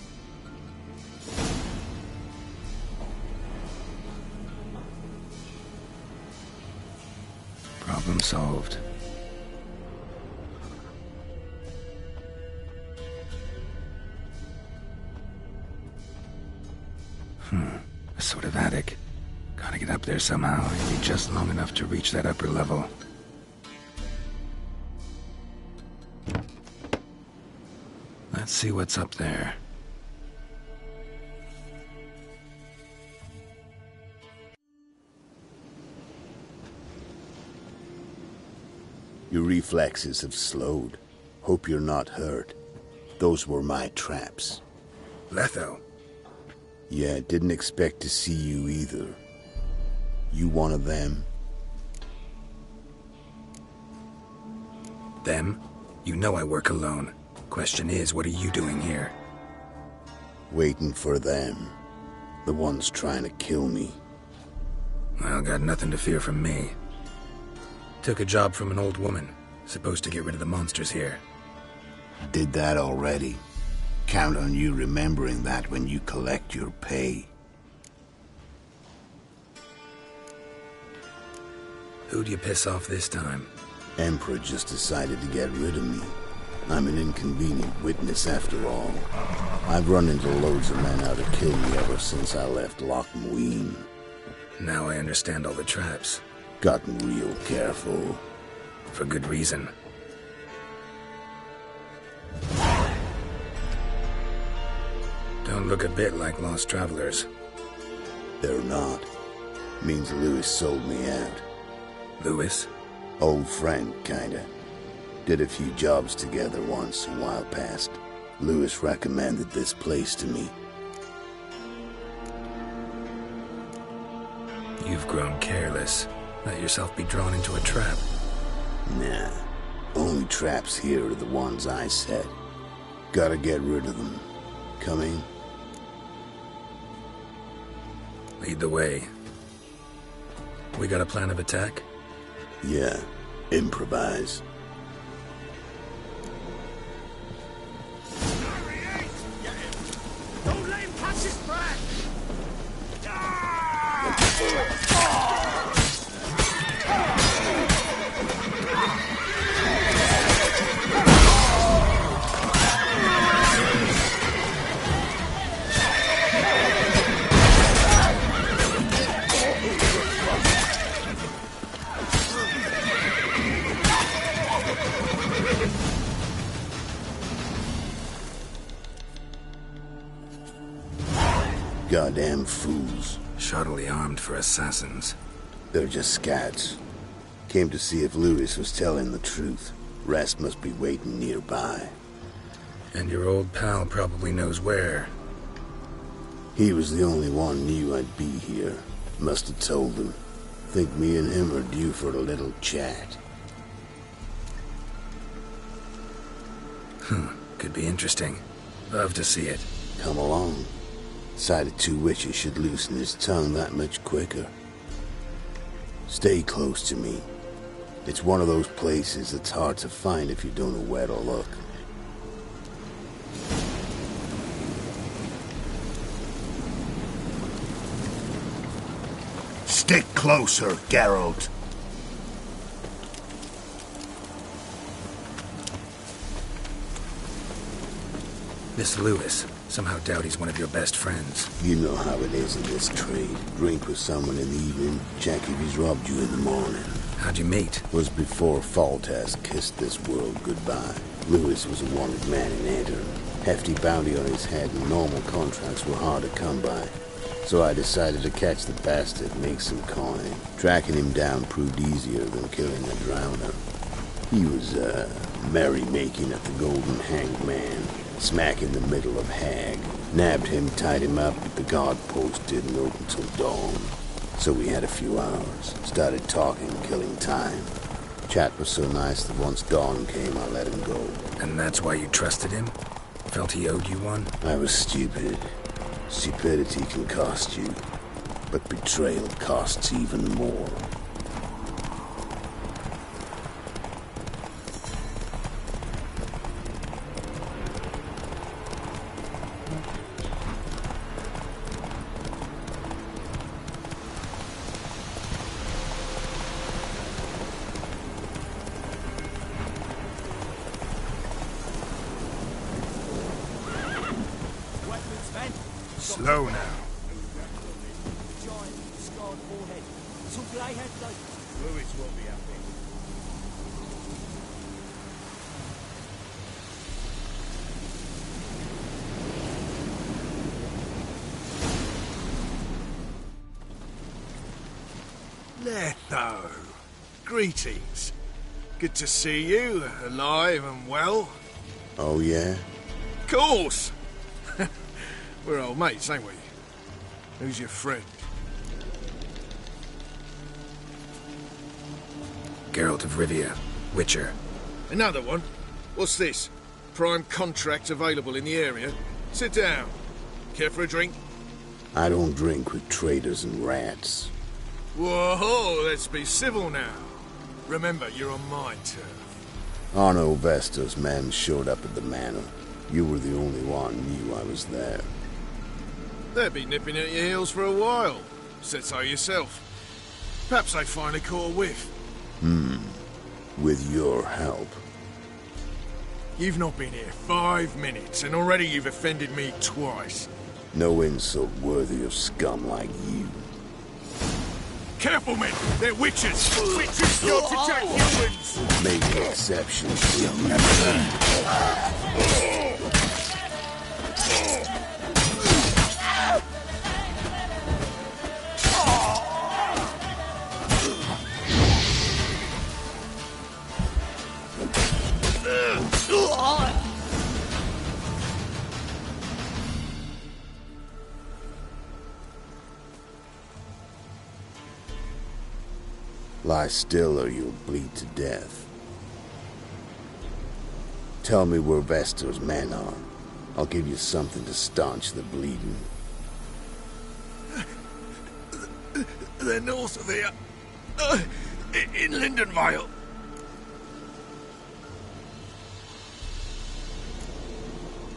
Problem solved. A sort of attic. Gotta get up there somehow. It'll be just long enough to reach that upper level. Let's see what's up there. Your reflexes have slowed. Hope you're not hurt. Those were my traps. Letho? Yeah, didn't expect to see you either. You one of them? Them? You know I work alone. Question is, what are you doing here? Waiting for them. The ones trying to kill me. Well, got nothing to fear from me. Took a job from an old woman. Supposed to get rid of the monsters here. Did that already. Count on you remembering that when you collect your pay. Who'd you piss off this time? Emperor just decided to get rid of me. I'm an inconvenient witness after all. I've run into loads of men out to kill me ever since I left Loch Muin. Now I understand all the traps. Gotten real careful. For good reason. Don't look a bit like lost travelers. They're not. Means Lewis sold me out. Lewis? Old friend, kinda. Did a few jobs together once, a while past. Lewis recommended this place to me. You've grown careless. Let yourself be drawn into a trap. Nah. Only traps here are the ones I set. Gotta get rid of them. Coming? Lead the way. We got a plan of attack? Yeah. Improvise. Don't let him catch his breath! Goddamn fools. Shoddily armed for assassins. They're just scouts. Came to see if Lewis was telling the truth. Rest must be waiting nearby. And your old pal probably knows where. He was the only one knew I'd be here. Must have told him. Think me and him are due for a little chat. Could be interesting. Love to see it. Come along. Sight of two witches should loosen his tongue that much quicker. Stay close to me. It's one of those places that's hard to find if you don't know where to look. Stick closer, Geralt. This Lewis. Somehow doubt he's one of your best friends. You know how it is in this trade. Drink with someone in the evening, check if he's robbed you in the morning. How'd you meet? Was before Foltest kissed this world goodbye. Lewis was a wanted man in Antrim. Hefty bounty on his head and normal contracts were hard to come by. So I decided to catch the bastard and make some coin. Tracking him down proved easier than killing a drowner. He was, merrymaking at the Golden Hanged Man. Smack in the middle of Hag. Nabbed him, tied him up, but the guard post didn't open till dawn. So we had a few hours. Started talking, killing time. Chat was so nice that once dawn came, I let him go. And that's why you trusted him? Felt he owed you one? I was stupid. Stupidity can cost you. But betrayal costs even more. Slow now. Lewis will be happy. Letho. Greetings. Good to see you, alive and well. Oh, yeah? Of course! We're old mates, ain't we? Who's your friend? Geralt of Rivia, Witcher. Another one? What's this? Prime contract available in the area? Sit down. Care for a drink? I don't drink with traitors and rats. Whoa, let's be civil now. Remember, you're on my turf. Arno Vestor's men showed up at the manor. You were the only one knew I was there. They'll be nipping at your heels for a while. Said so yourself. Perhaps they finally caught a whiff. With your help. You've not been here 5 minutes, and already you've offended me twice. No insult worthy of scum like you. Careful, men! They're witches! Witches don't attack humans! Make exceptions for you. Lie still or you'll bleed to death. Tell me where Vestor's men are. I'll give you something to staunch the bleeding. They're north of here. In Lindenvale.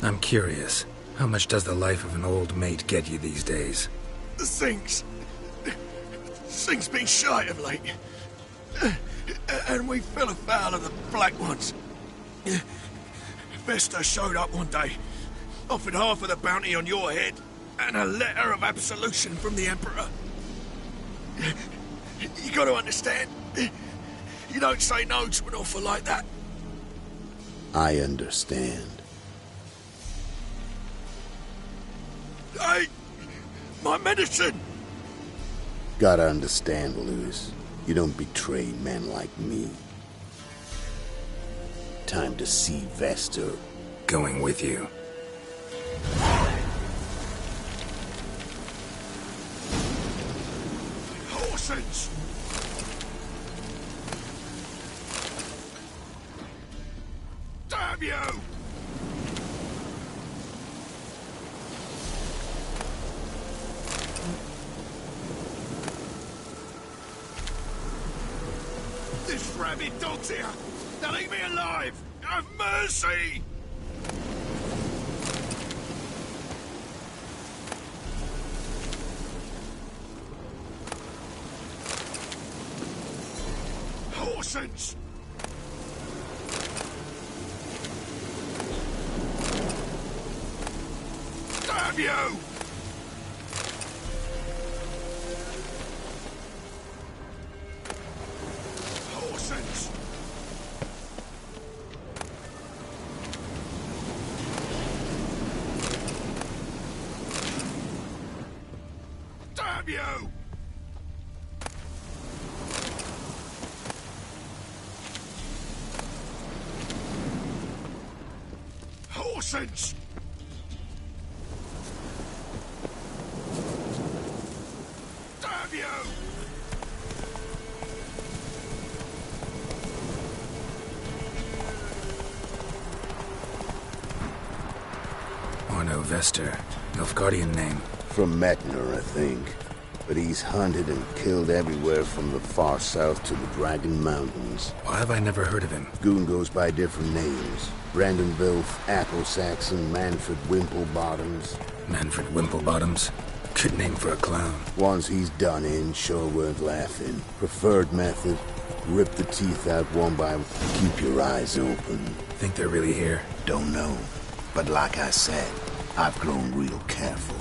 I'm curious. How much does the life of an old mate get you these days? Things been shy of late. And we fell afoul of the Black Ones. Vestor showed up one day, offered half of the bounty on your head, and a letter of absolution from the Emperor. You gotta understand, you don't say no to an offer like that. I understand. medicine! Gotta understand, Lewis. You don't betray men like me. Time to see Vester. Going with you. Horsens! Damn you! This rabid dog's here! They'll eat me alive! Have mercy! Horsens! Damn you! Horsens! Damn you! Horsens! Damn you! Arno Vester. Nilfgaardian name. From Metner, I think. But he's hunted and killed everywhere from the far south to the Dragon Mountains. Why have I never heard of him? Goon goes by different names. Brandon Wilf, Apple Saxon, Manfred Wimplebottoms. Manfred Wimplebottoms? Good name for a clown. Ones he's done in sure weren't laughing. Preferred method, rip the teeth out one by one. Keep your eyes open. Think they're really here? Don't know. But like I said, I've grown real careful.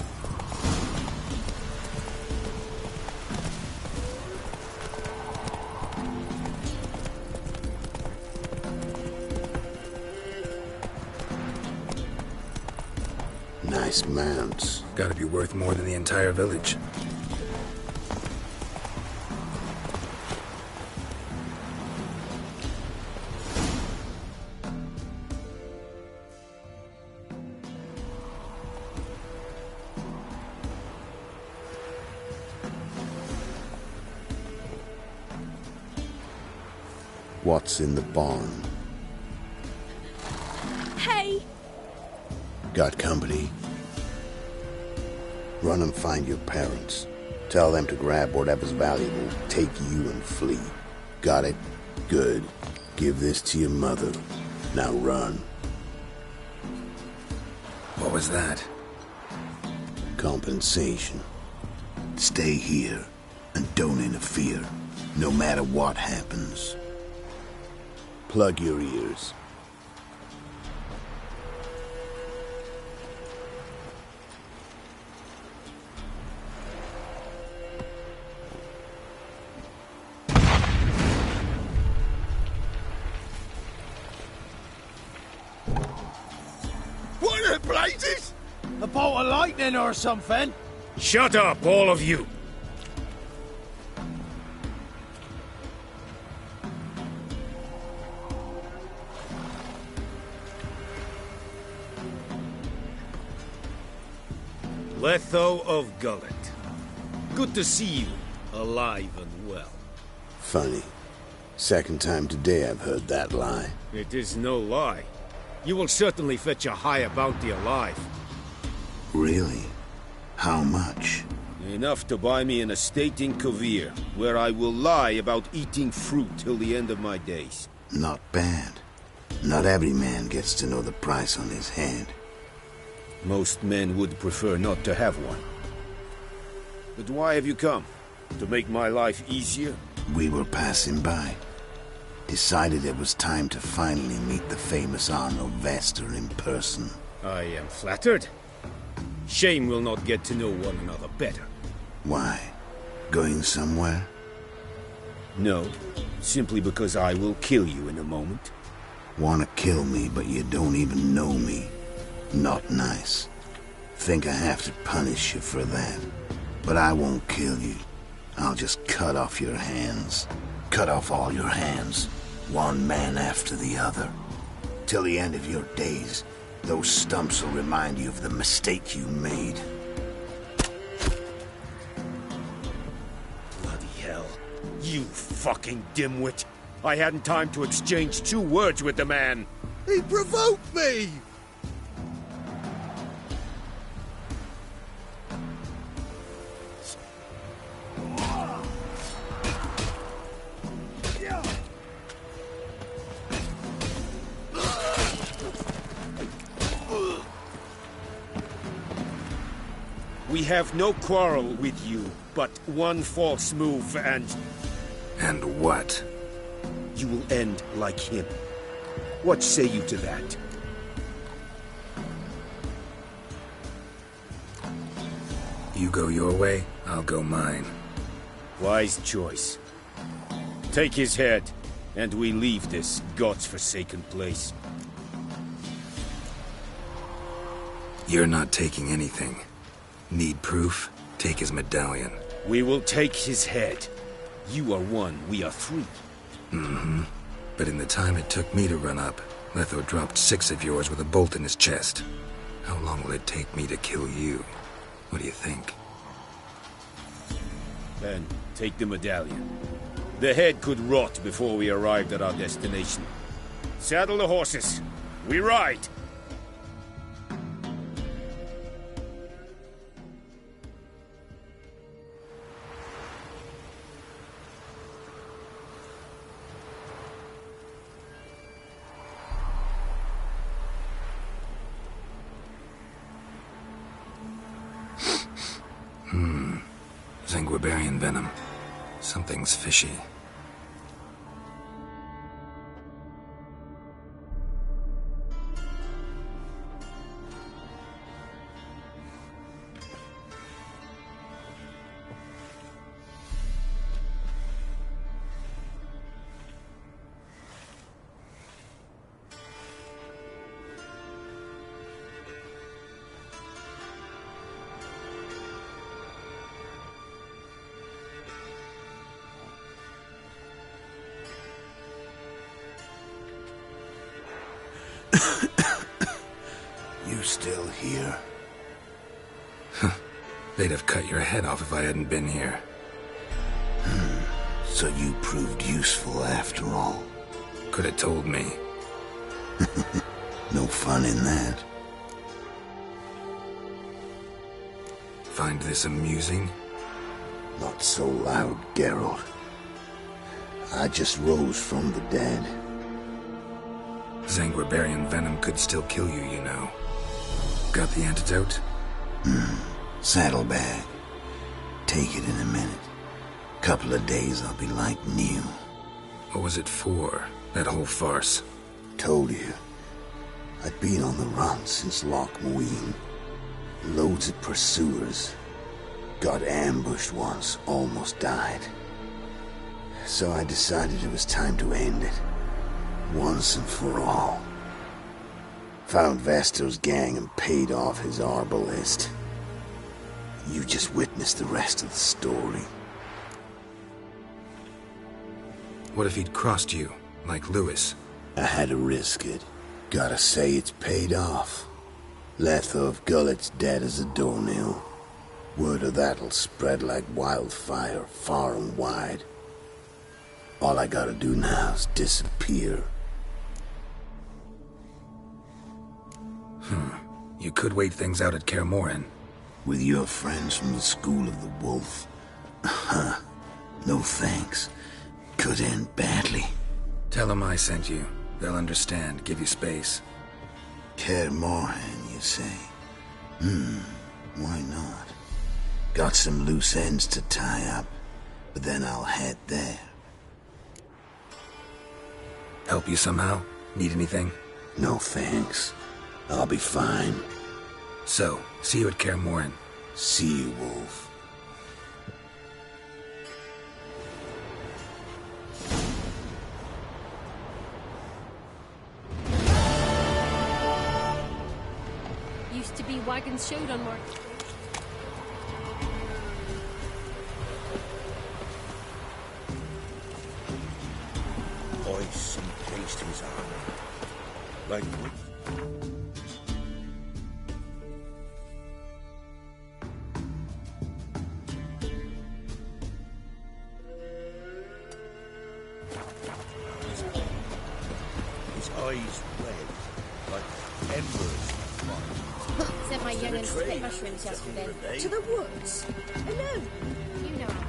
Nice mounts. Gotta be worth more than the entire village. What's in the barn? Hey! Got company? Run and find your parents. Tell them to grab whatever's valuable, take you and flee. Got it? Good. Give this to your mother. Now run. What was that? Compensation. Stay here and don't interfere, no matter what happens. Plug your ears. What the blazes? A bolt of lightning or something? Shut up, all of you! Letho of Gullet. Good to see you, alive and well. Funny. Second time today I've heard that lie. It is no lie. You will certainly fetch a higher bounty alive. Really? How much? Enough to buy me an estate in Kovir, where I will lie about eating fruit till the end of my days. Not bad. Not every man gets to know the price on his head. Most men would prefer not to have one. But why have you come? To make my life easier? We were passing by. Decided it was time to finally meet the famous Arno Vester in person. I am flattered. Shame we'll not get to know one another better. Why? Going somewhere? No, simply because I will kill you in a moment. Wanna kill me, but you don't even know me. Not nice. Think I have to punish you for that. But I won't kill you. I'll just cut off your hands. Cut off all your hands, one man after the other. Till the end of your days, those stumps will remind you of the mistake you made. Bloody hell. You fucking dimwit. I hadn't time to exchange 2 words with the man. He provoked me! We have no quarrel with you, but one false move and... And what? You will end like him. What say you to that? You go your way, I'll go mine. Wise choice. Take his head, and we leave this god's-forsaken place. You're not taking anything. Need proof? Take his medallion. We will take his head. You are 1, we are 3. Mm-hmm. But in the time it took me to run up, Letho dropped 6 of yours with a bolt in his chest. How long will it take me to kill you? What do you think? Then, take the medallion. The head could rot before we arrived at our destination. Saddle the horses. We ride! Zanguibarian venom. Something's fishy. You still here? They'd have cut your head off if I hadn't been here. So you proved useful after all. Could have told me. No fun in that. Find this amusing? Not so loud, Geralt. I just rose from the dead. Zanguibarian venom could still kill you, you know. Got the antidote? Saddlebag. Take it in a minute. Couple of days I'll be like new. What was it for, that whole farce? Told you. I'd been on the run since Loch Muin. Loads of pursuers. Got ambushed once, almost died. So I decided it was time to end it. Once and for all. Found Vasto's gang and paid off his arbalist. You just witnessed the rest of the story. What if he'd crossed you, like Lewis? I had to risk it. Gotta say it's paid off. Letho of Gullet's dead as a doornail. Word of that'll spread like wildfire far and wide. All I gotta do now is disappear. You could wait things out at Kaer Morhen. With your friends from the School of the Wolf? No thanks. Could end badly. Tell them I sent you. They'll understand, give you space. Kaer Morhen, you say? Why not? Got some loose ends to tie up, but then I'll head there. Help you somehow? Need anything? No thanks. I'll be fine. So, see you at Kaer Morhen. See you, Wolf. Used to be wagons showed on Market. Like... His eyes red, like embers. Sent my young'uns to pick mushrooms yesterday. To the woods? Alone? You know how.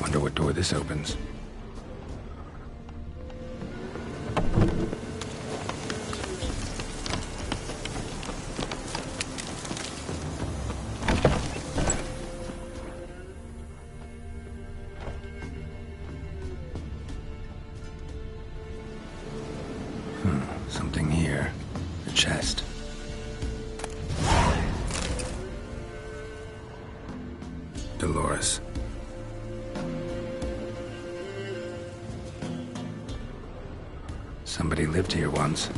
Wonder what door this opens. Something here. A chest. Dolores. Somebody lived here once.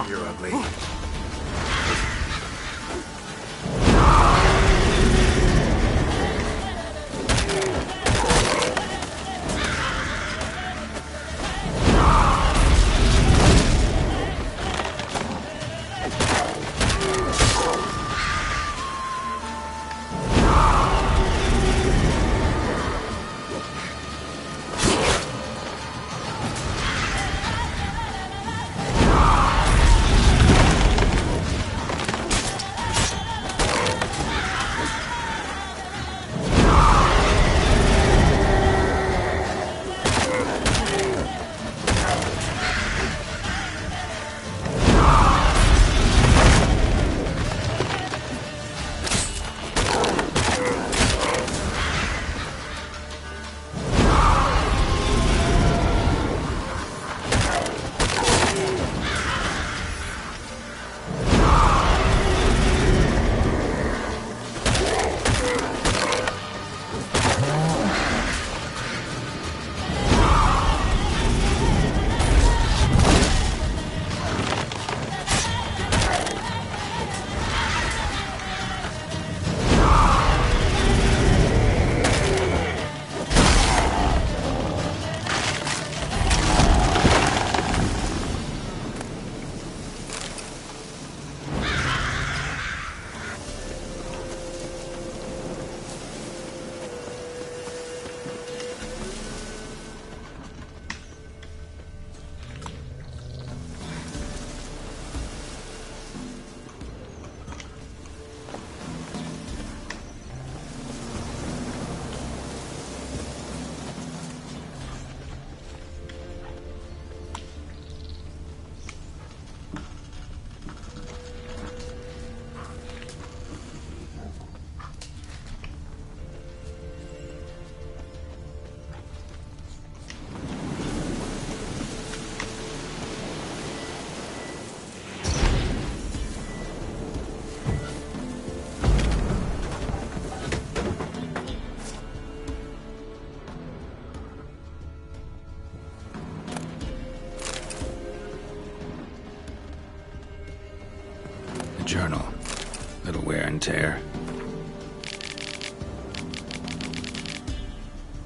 You're ugly. Journal. Little wear and tear.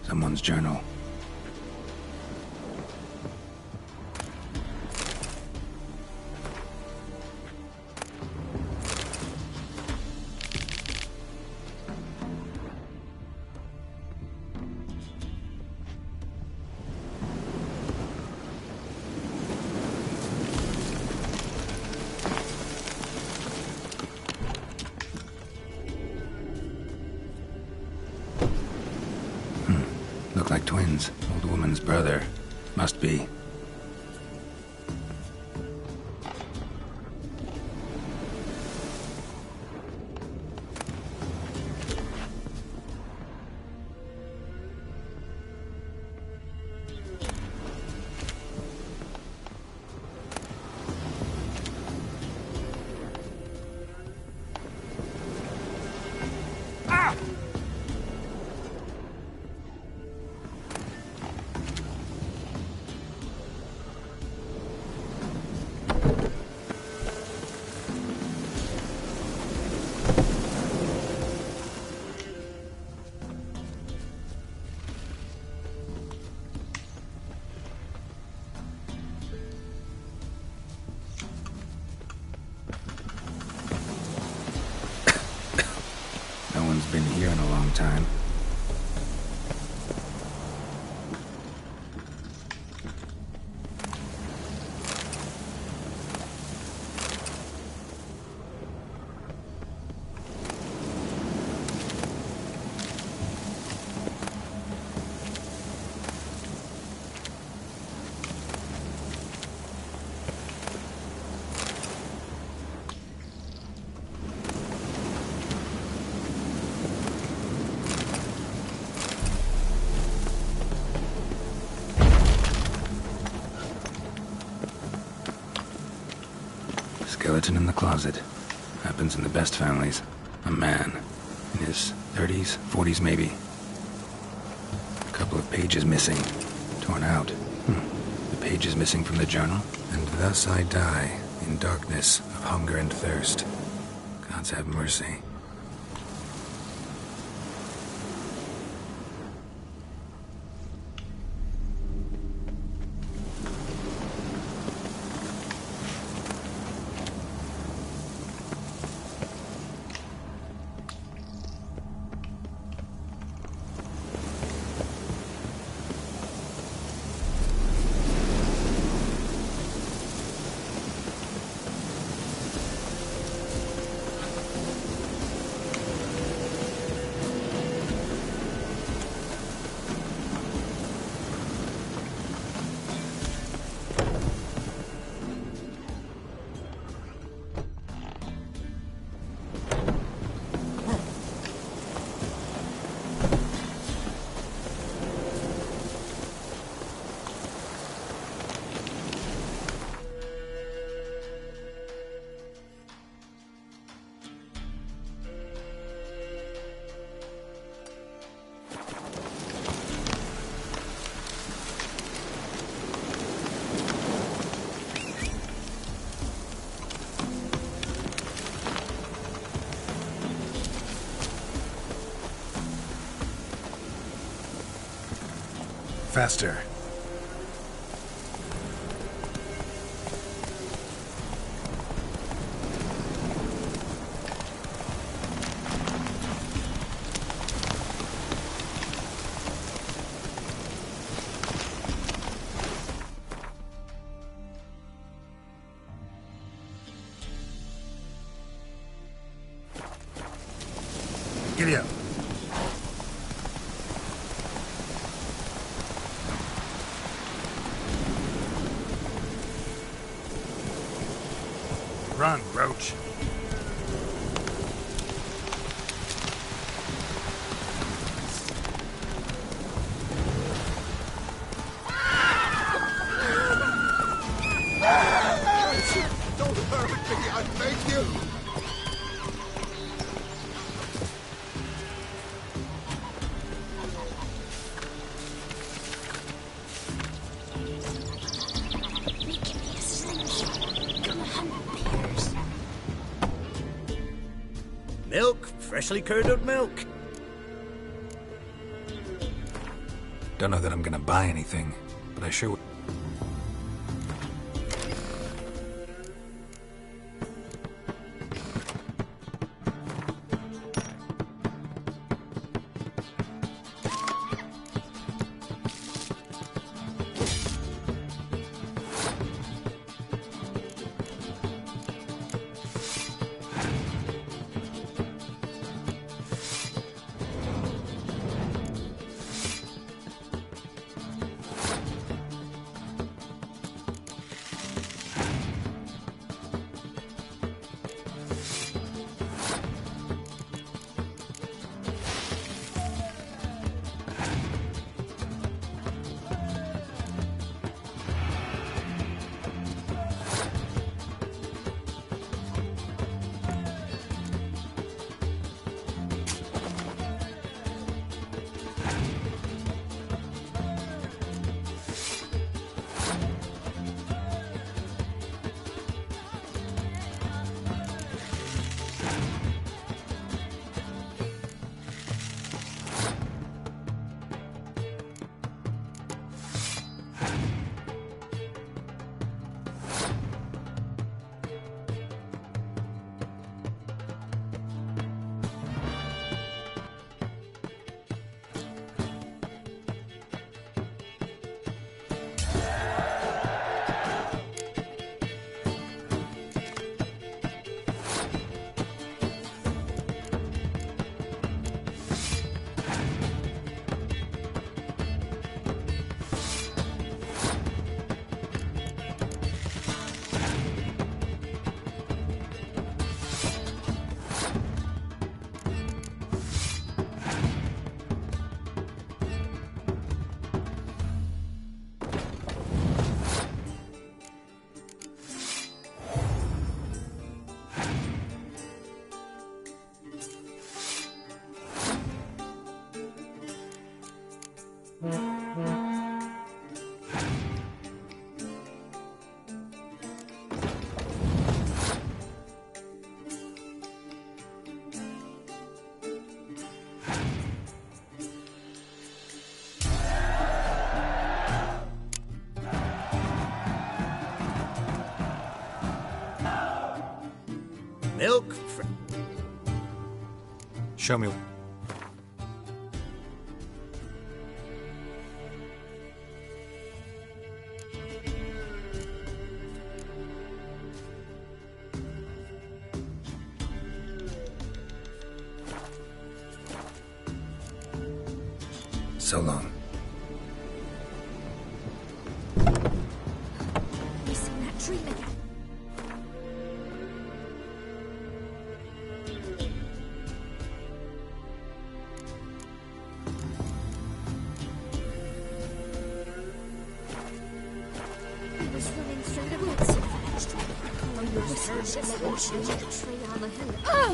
Someone's journal. Owens, old woman's brother. Must be. No one's been here in a long time. Skeleton in the closet. Happens in the best families. A man. In his 30s, 40s maybe. A couple of pages missing. Torn out. The pages missing from the journal. And thus I die, in darkness of hunger and thirst. Gods have mercy. Faster. Giddy up. Run, Roach. Don't hurt me, I beg you! Milk, freshly curdled milk. Don't know that I'm gonna buy anything, but I sure... Milk. Show me. So long. You seen that dream again? He was running through the woods. Oh, you whistled just like a tree on the hill. Oh!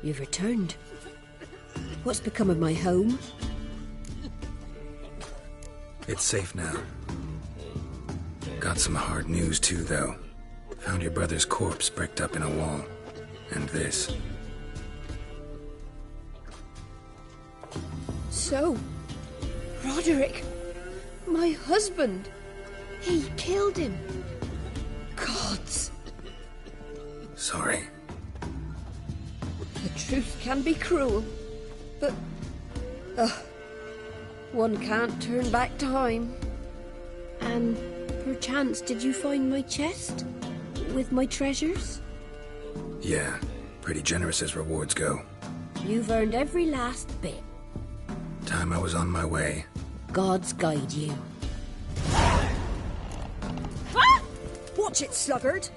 You've returned. What's become of my home? It's safe now. Got some hard news too, though. Found your brother's corpse bricked up in a wall. And this. So, Roderick, my husband, he killed him. Gods. Sorry. The truth can be cruel, but one can't turn back time. And perchance, did you find my chest with my treasures? Yeah, pretty generous as rewards go. You've earned every last bit. Time I was on my way. Gods guide you. Watch it, sluggard!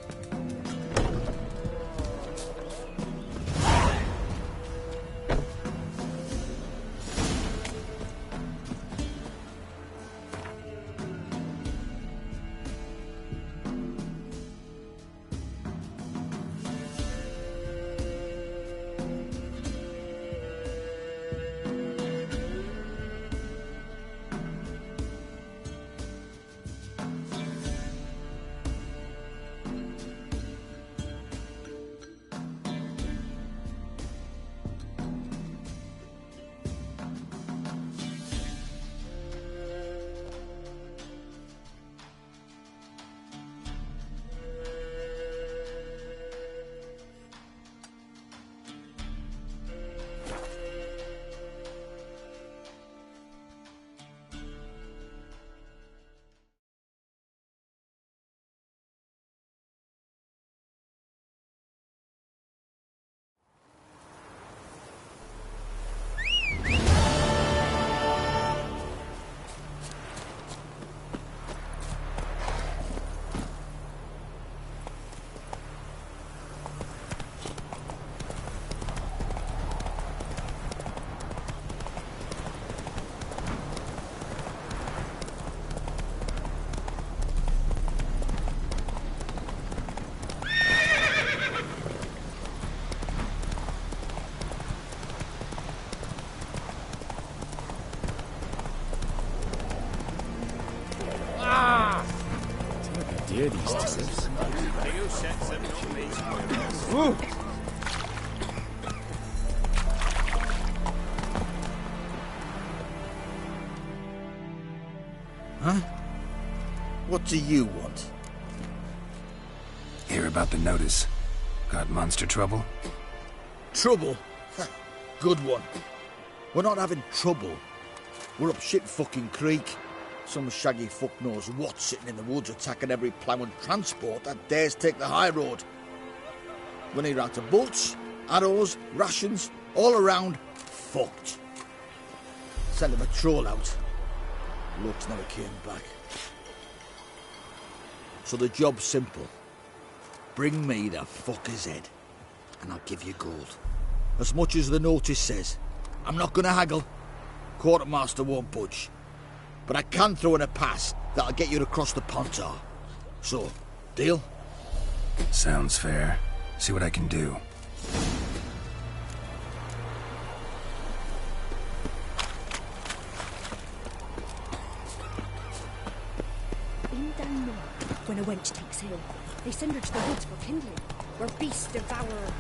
Huh? What do you want? Hear about the notice. Got monster trouble? Trouble? Good one. We're not having trouble. We're up shit fucking creek. Some shaggy fuck knows what sitting in the woods attacking every plough and transport that dares take the high road. We need out to bolts, arrows, rations, all around fucked. Sent a patrol out. Looks never came back. So the job's simple. Bring me the fucker's head, and I'll give you gold. As much as the notice says. I'm not gonna haggle. Quartermaster won't budge. But I can throw in a pass that'll get you across the Pontar. So, deal? Sounds fair. See what I can do. In Denmark, when a wench takes ill, they send her to the woods for kindling, where beasts devour her.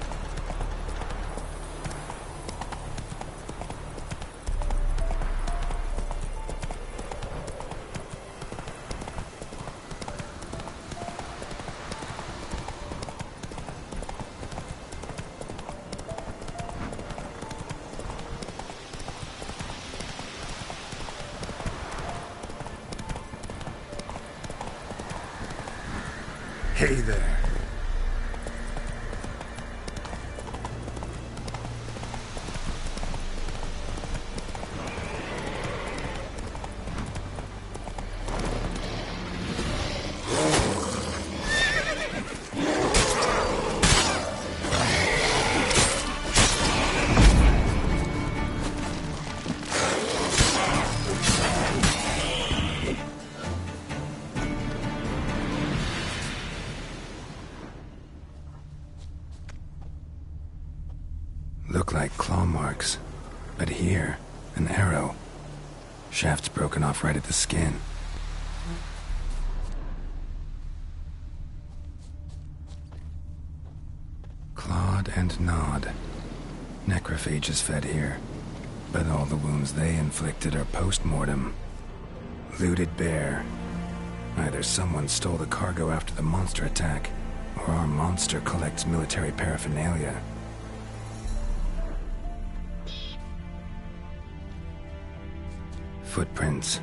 Hey there. Look like claw marks. But here, an arrow. Shaft's broken off right at the skin. Clawed and gnawed. Necrophages fed here. But all the wounds they inflicted are post-mortem. Looted bare. Either someone stole the cargo after the monster attack, or our monster collects military paraphernalia. Footprints.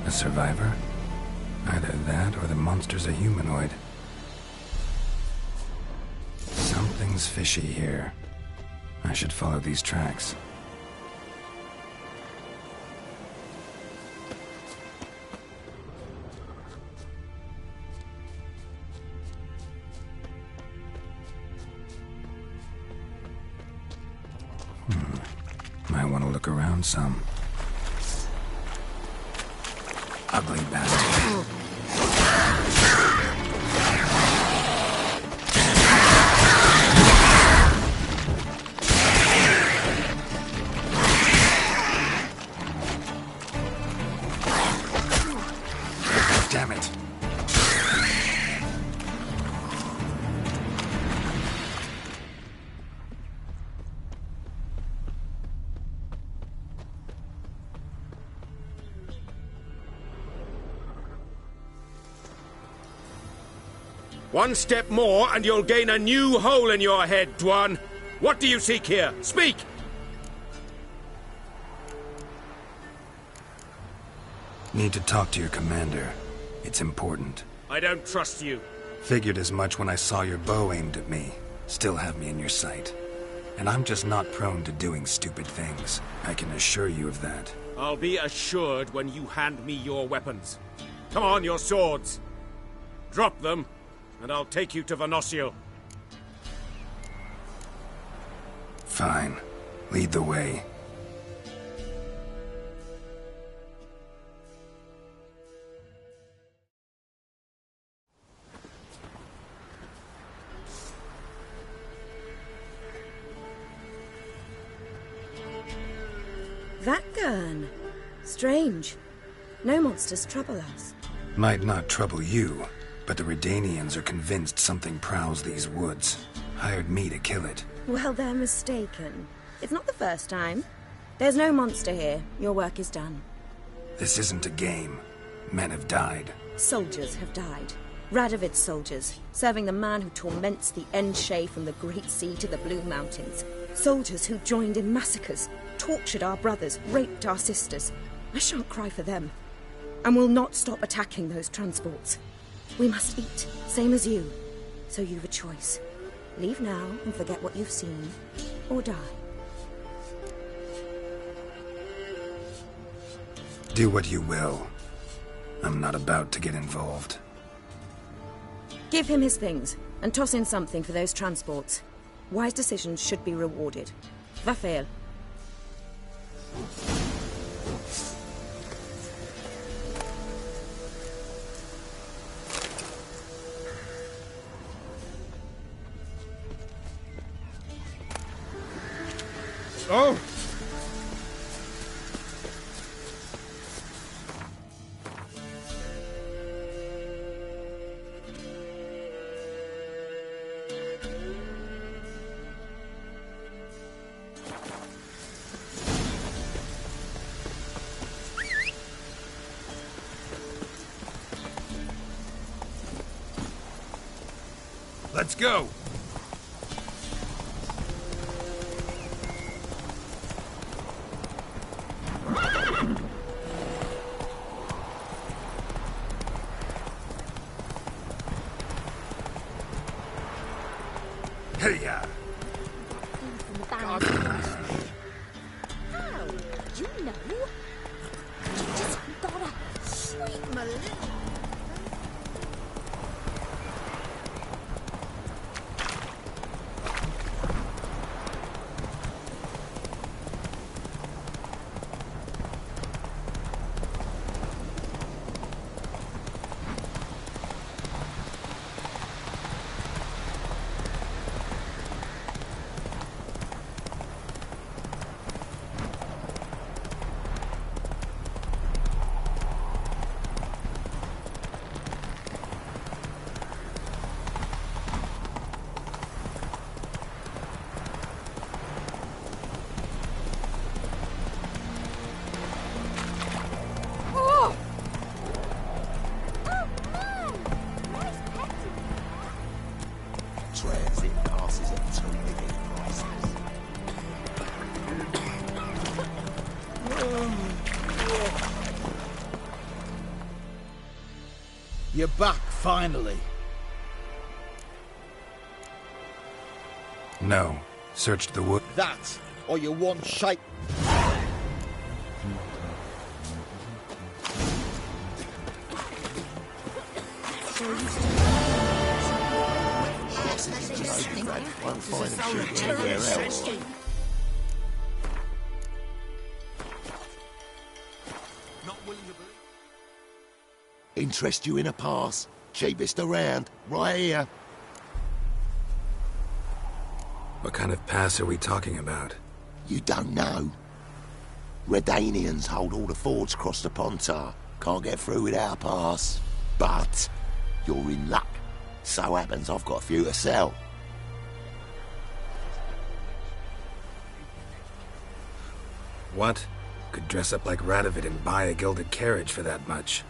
A survivor? Either that or the monster's a humanoid. Something's fishy here. I should follow these tracks. Might want to look around some. Ugly bastard. Damn it. One step more and you'll gain a new hole in your head, Dwan. What do you seek here? Speak! Need to talk to your commander. It's important. I don't trust you. Figured as much when I saw your bow aimed at me. Still have me in your sight. And I'm just not prone to doing stupid things. I can assure you of that. I'll be assured when you hand me your weapons. Come on, your swords. Drop them, and I'll take you to Venosio. Fine. Lead the way. That gun. Strange. No monsters trouble us. Might not trouble you, but the Redanians are convinced something prowls these woods. Hired me to kill it. Well, they're mistaken. It's not the first time. There's no monster here. Your work is done. This isn't a game. Men have died. Soldiers have died. Radovid's soldiers, serving the man who torments the Enshe from the Great Sea to the Blue Mountains. Soldiers who joined in massacres, tortured our brothers, raped our sisters. I shan't cry for them, and will not stop attacking those transports. We must eat, same as you. So you've a choice. Leave now and forget what you've seen, or die. Do what you will. I'm not about to get involved. Give him his things, and toss in something for those transports. Wise decisions should be rewarded. Vafael. Oh! Let's go! Hey-ya! How? You know? You just got a sweet Melissa. Transit passes at terrific prices. You're back, finally. No. Searched the wood. That, or you want shite. Won't find them shooting anywhere else. Interest you in a pass? Cheapest around, right here. What kind of pass are we talking about? You don't know. Redanians hold all the fords across the Pontar. Can't get through without a pass. But you're in luck. So happens I've got a few to sell. What? Could dress up like Radovid and buy a gilded carriage for that much.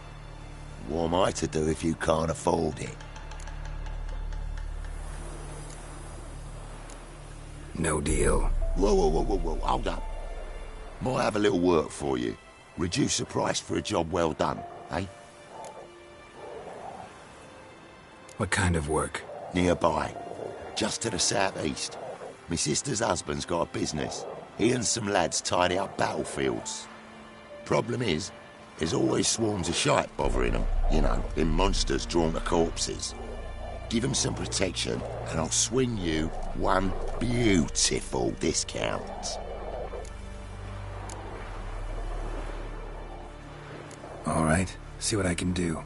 What am I to do if you can't afford it? No deal. Whoa, hold up. Might have a little work for you. Reduce the price for a job well done, eh? What kind of work? Nearby. Just to the southeast. My sister's husband's got a business. He and some lads tidy up battlefields. Problem is, there's always swarms of shite bothering them. You know, them monsters drawn to corpses. Give them some protection, and I'll swing you one beautiful discount. All right. See what I can do.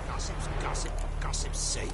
Gossip's gossip for gossip's sake.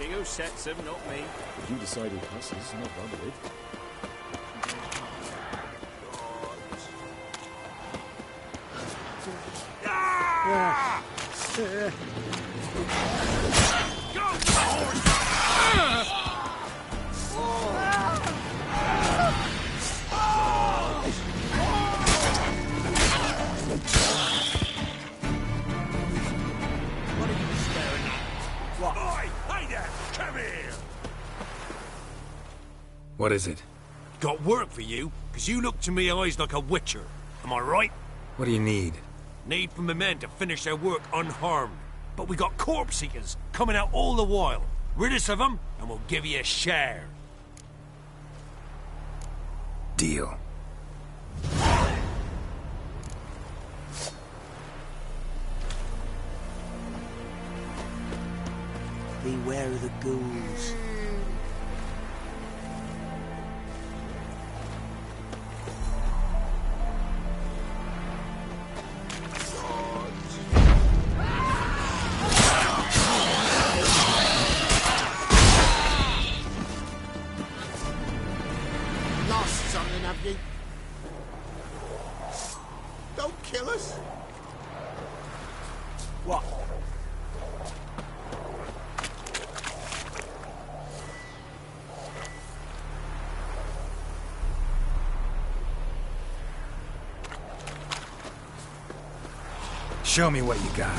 See who sets him, not me. If you decide who passes, not bothered. What is it? Got work for you, because you look to me eyes like a witcher. Am I right? What do you need? Need for my men to finish their work unharmed. But we got corpse seekers coming out all the while. Rid us of them, and we'll give you a share. Deal. Beware of the ghouls. Lost something, have you? Don't kill us. What? Show me what you got.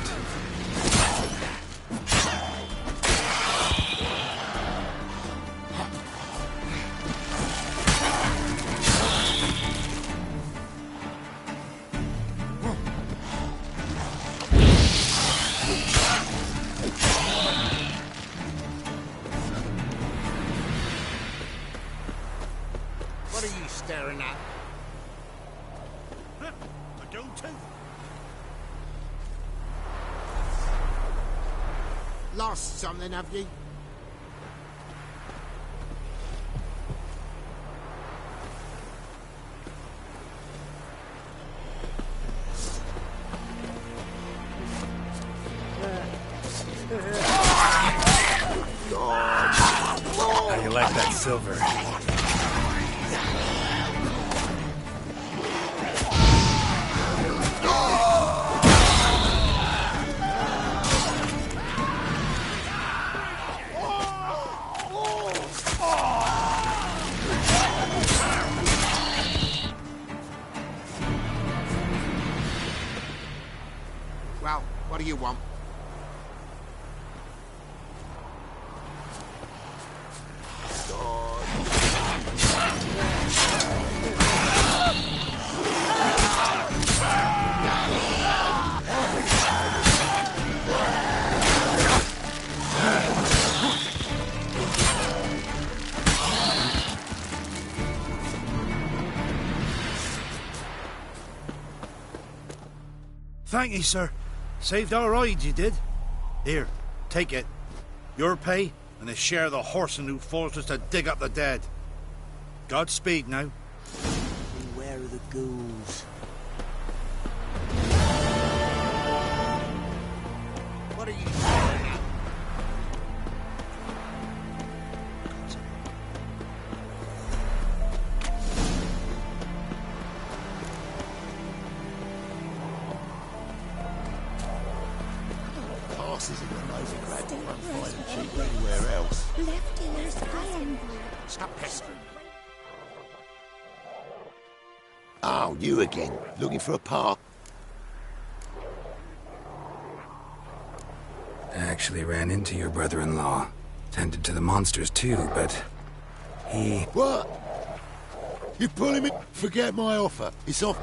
What are you staring at? A GOTY? Lost something, have you? How you like that silver? Well, what do you want? Thank you, sir. Saved our rides, you did. Here, take it. Your pay and a share of the horsing who forced us to dig up the dead. Godspeed now. Beware of the ghouls. What are you staring at? Passes in the overgrad won't find them cheap anywhere else. Leftovers iron. Stop pestering. Oh, you again. Looking for a park? I actually ran into your brother-in-law. Tended to the monsters too, but he... What? You pulling me? Forget my offer. It's off.